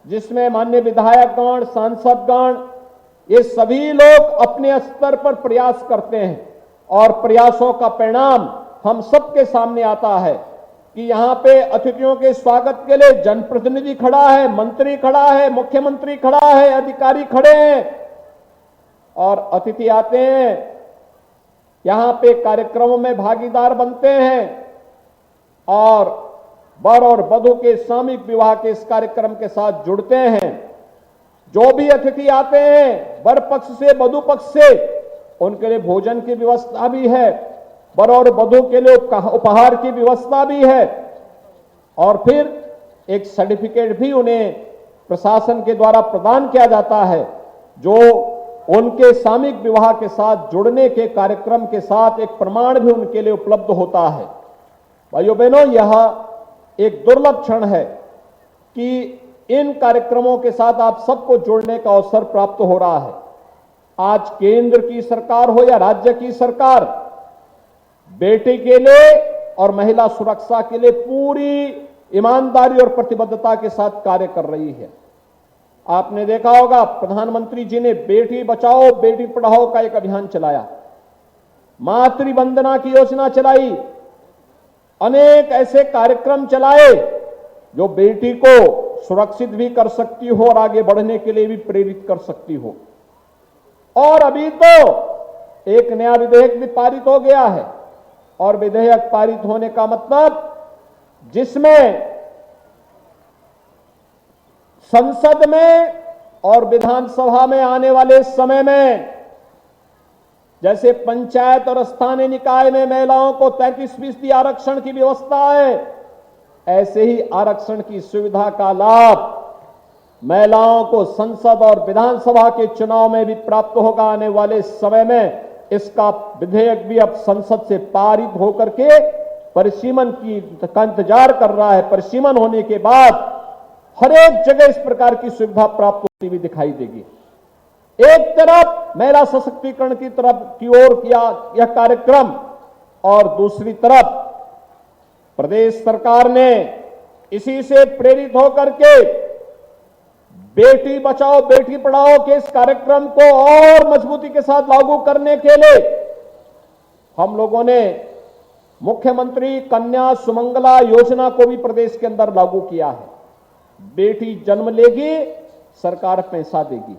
जिसमें माननीय विधायकगण, सांसदगण, ये सभी लोग अपने स्तर पर प्रयास करते हैं और प्रयासों का परिणाम हम सबके सामने आता है कि यहां पे अतिथियों के स्वागत के लिए जनप्रतिनिधि खड़ा है, मंत्री खड़ा है, मुख्यमंत्री खड़ा है, अधिकारी खड़े हैं और अतिथि आते हैं, यहां पे कार्यक्रमों में भागीदार बनते हैं और वर और वधू के सामूहिक विवाह के इस कार्यक्रम के साथ जुड़ते हैं। जो भी अतिथि आते हैं वर पक्ष से वधू पक्ष से, उनके लिए भोजन की व्यवस्था भी है, वर और वधू के लिए उपहार की व्यवस्था भी है और फिर एक सर्टिफिकेट भी उन्हें प्रशासन के द्वारा प्रदान किया जाता है जो उनके सामूहिक विवाह के साथ जुड़ने के कार्यक्रम के साथ एक प्रमाण भी उनके लिए उपलब्ध होता है। भाइयों बहनों, यह एक दुर्लभ क्षण है कि इन कार्यक्रमों के साथ आप सबको जोड़ने का अवसर प्राप्त हो रहा है। आज केंद्र की सरकार हो या राज्य की सरकार, बेटी के लिए और महिला सुरक्षा के लिए पूरी ईमानदारी और प्रतिबद्धता के साथ कार्य कर रही है। आपने देखा होगा प्रधानमंत्री जी ने बेटी बचाओ बेटी पढ़ाओ का एक अभियान चलाया, मातृ वंदना की योजना चलाई, अनेक ऐसे कार्यक्रम चलाए जो बेटी को सुरक्षित भी कर सकती हो और आगे बढ़ने के लिए भी प्रेरित कर सकती हो। और अभी तो एक नया विधेयक भी पारित हो गया है और विधेयक पारित होने का मतलब जिसमें संसद में और विधानसभा में आने वाले समय में जैसे पंचायत और स्थानीय निकाय में महिलाओं को 33% आरक्षण की व्यवस्था है, ऐसे ही आरक्षण की सुविधा का लाभ महिलाओं को संसद और विधानसभा के चुनाव में भी प्राप्त होगा। आने वाले समय में इसका विधेयक भी अब संसद से पारित होकर के परिसीमन का इंतजार कर रहा है। परिसीमन होने के बाद हर एक जगह इस प्रकार की सुविधा प्राप्त होती हुई दिखाई देगी। एक तरफ महिला सशक्तिकरण की तरफ की ओर किया यह कार्यक्रम और दूसरी तरफ प्रदेश सरकार ने इसी से प्रेरित होकर के बेटी बचाओ बेटी पढ़ाओ के इस कार्यक्रम को और मजबूती के साथ लागू करने के लिए हम लोगों ने मुख्यमंत्री कन्या सुमंगला योजना को भी प्रदेश के अंदर लागू किया है। बेटी जन्म लेगी, सरकार पैसा देगी।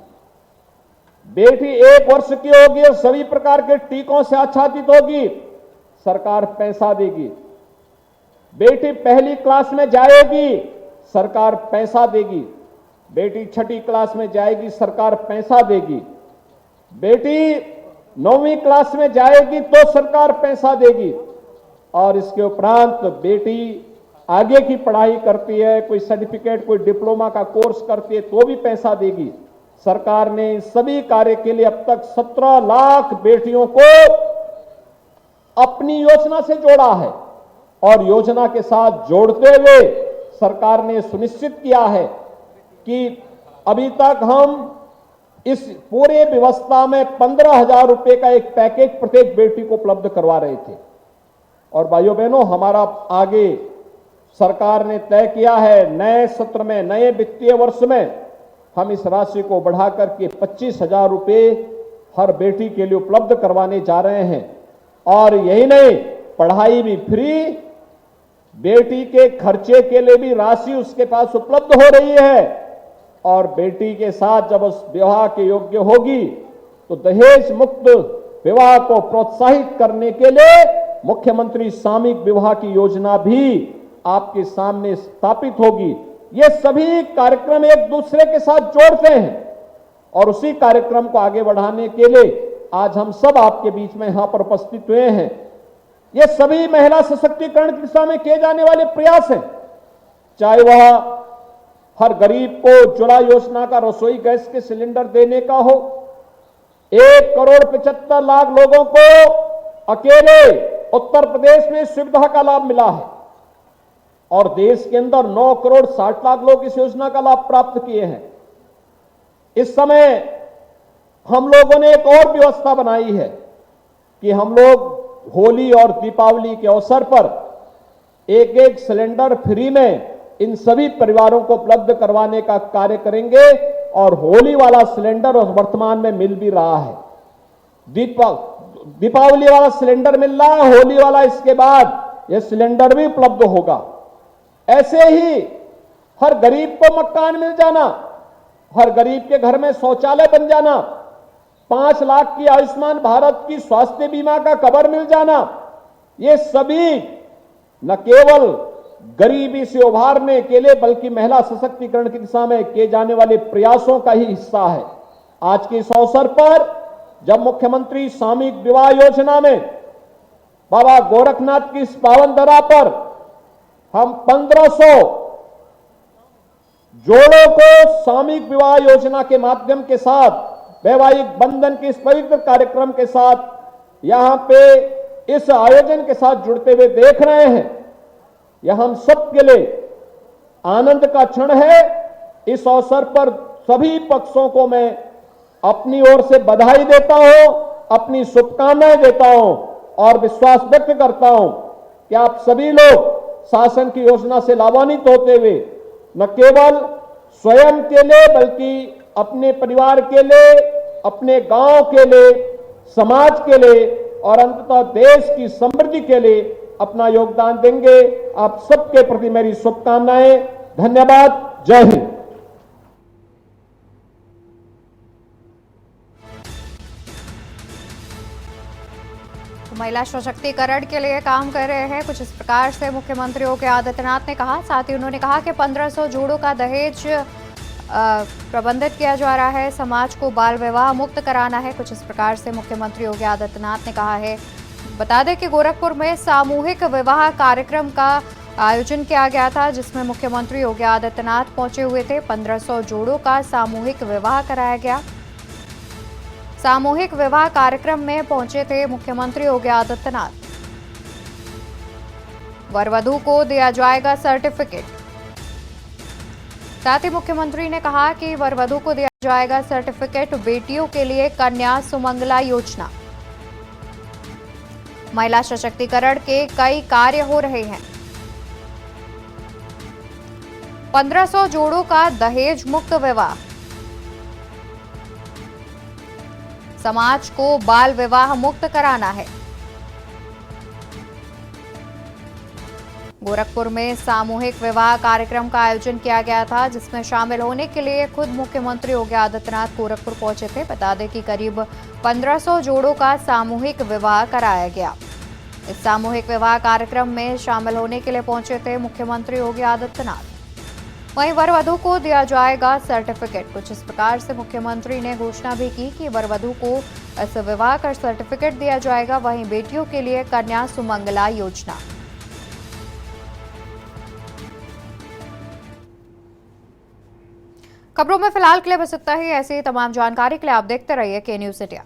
बेटी 1 वर्ष की होगी और सभी प्रकार के टीकों से आच्छादित होगी, सरकार पैसा देगी। बेटी पहली क्लास में जाएगी, सरकार पैसा देगी। बेटी छठी क्लास में जाएगी, सरकार पैसा देगी। बेटी 9वीं क्लास में जाएगी तो सरकार पैसा देगी। और इसके उपरांत बेटी आगे की पढ़ाई करती है, कोई सर्टिफिकेट कोई डिप्लोमा का कोर्स करती है तो भी पैसा देगी। सरकार ने सभी कार्य के लिए अब तक 17 लाख बेटियों को अपनी योजना से जोड़ा है और योजना के साथ जोड़ते हुए सरकार ने सुनिश्चित किया है कि अभी तक हम इस पूरे व्यवस्था में 15,000 रुपए का एक पैकेज प्रत्येक बेटी को उपलब्ध करवा रहे थे। और भाइयों बहनों, हमारा आगे सरकार ने तय किया है नए सत्र में, नए वित्तीय वर्ष में हम इस राशि को बढ़ाकर के 25,000 रुपए हर बेटी के लिए उपलब्ध करवाने जा रहे हैं। और यही नहीं, पढ़ाई भी फ्री, बेटी के खर्चे के लिए भी राशि उसके पास उपलब्ध हो रही है। और बेटी के साथ जब उस विवाह के योग्य होगी तो दहेज मुक्त विवाह को प्रोत्साहित करने के लिए मुख्यमंत्री सामूहिक विवाह की योजना भी आपके सामने स्थापित होगी। ये सभी कार्यक्रम एक दूसरे के साथ जोड़ते हैं और उसी कार्यक्रम को आगे बढ़ाने के लिए आज हम सब आपके बीच में यहां पर उपस्थित हुए हैं। ये सभी महिला सशक्तिकरण की दिशा में किए जाने वाले प्रयास हैं, चाहे वह हर गरीब को उज्ज्वला योजना का रसोई गैस के सिलेंडर देने का हो, 1,75,00,000 लोगों को अकेले उत्तर प्रदेश में सुविधा का लाभ मिला है और देश के अंदर 9,60,00,000 लोग इस योजना का लाभ प्राप्त किए हैं। इस समय हम लोगों ने एक और व्यवस्था बनाई है कि हम लोग होली और दीपावली के अवसर पर एक सिलेंडर फ्री में इन सभी परिवारों को उपलब्ध करवाने का कार्य करेंगे और होली वाला सिलेंडर वर्तमान में मिल भी रहा है। दीपावली वाला सिलेंडर मिल रहा है, होली वाला इसके बाद यह सिलेंडर भी उपलब्ध होगा। ऐसे ही हर गरीब को मकान मिल जाना, हर गरीब के घर में शौचालय बन जाना, 5 लाख की आयुष्मान भारत की स्वास्थ्य बीमा का कवर मिल जाना, ये सभी न केवल गरीबी से उभारने के लिए बल्कि महिला सशक्तिकरण की दिशा में किए जाने वाले प्रयासों का ही हिस्सा है। आज के इस अवसर पर जब मुख्यमंत्री सामूहिक विवाह योजना में बाबा गोरखनाथ की इस पावन धरा पर हम 1500 जोड़ों को सामूहिक विवाह योजना के माध्यम के साथ वैवाहिक बंधन के इस पवित्र कार्यक्रम के साथ यहां पे इस आयोजन के साथ जुड़ते हुए देख रहे हैं, यह हम सबके लिए आनंद का क्षण है। इस अवसर पर सभी पक्षों को मैं अपनी ओर से बधाई देता हूं, अपनी शुभकामनाएं देता हूं और विश्वास व्यक्त करता हूं कि आप सभी लोग शासन की योजना से लाभान्वित होते हुए न केवल स्वयं के लिए बल्कि अपने परिवार के लिए, अपने गांव के लिए, समाज के लिए और अंततः देश की समृद्धि के लिए अपना योगदान देंगे। आप सबके प्रति मेरी शुभकामनाएं। धन्यवाद। जय हिंद। महिला सशक्तिकरण के लिए काम कर रहे हैं, कुछ इस प्रकार से मुख्यमंत्री योगी आदित्यनाथ ने कहा। साथ ही उन्होंने कहा कि 1500 जोड़ों का दहेज प्रबंधित किया जा रहा है, समाज को बाल विवाह मुक्त कराना है, कुछ इस प्रकार से मुख्यमंत्री योगी आदित्यनाथ ने कहा है। बता दें कि गोरखपुर में सामूहिक विवाह कार्यक्रम का आयोजन किया गया था, जिसमें मुख्यमंत्री योगी आदित्यनाथ पहुंचे हुए थे। 1500 जोड़ों का सामूहिक विवाह कराया गया। सामूहिक विवाह कार्यक्रम में पहुंचे थे मुख्यमंत्री योगी आदित्यनाथ। वर वधू को दिया जाएगा सर्टिफिकेट। साथ ही मुख्यमंत्री ने कहा कि वर वधू को दिया जाएगा सर्टिफिकेट। बेटियों के लिए कन्या सुमंगला योजना। महिला सशक्तिकरण के कई कार्य हो रहे हैं। 1500 जोड़ों का दहेज मुक्त विवाह। समाज को बाल विवाह मुक्त कराना है। गोरखपुर में सामूहिक विवाह कार्यक्रम का आयोजन किया गया था, जिसमें शामिल होने के लिए खुद मुख्यमंत्री योगी आदित्यनाथ गोरखपुर पहुंचे थे। बता दें कि करीब 1500 जोड़ों का सामूहिक विवाह कराया गया। इस सामूहिक विवाह कार्यक्रम में शामिल होने के लिए पहुंचे थे मुख्यमंत्री योगी आदित्यनाथ। वहीं वर वधू को दिया जाएगा सर्टिफिकेट। कुछ इस प्रकार से मुख्यमंत्री ने घोषणा भी की कि वर वधू को इस विवाह का सर्टिफिकेट दिया जाएगा। वहीं बेटियों के लिए कन्या सुमंगला योजना। खबरों में फिलहाल के लिए बस इतना ही। ऐसी तमाम जानकारी के लिए आप देखते रहिए के न्यूज़ इंडिया।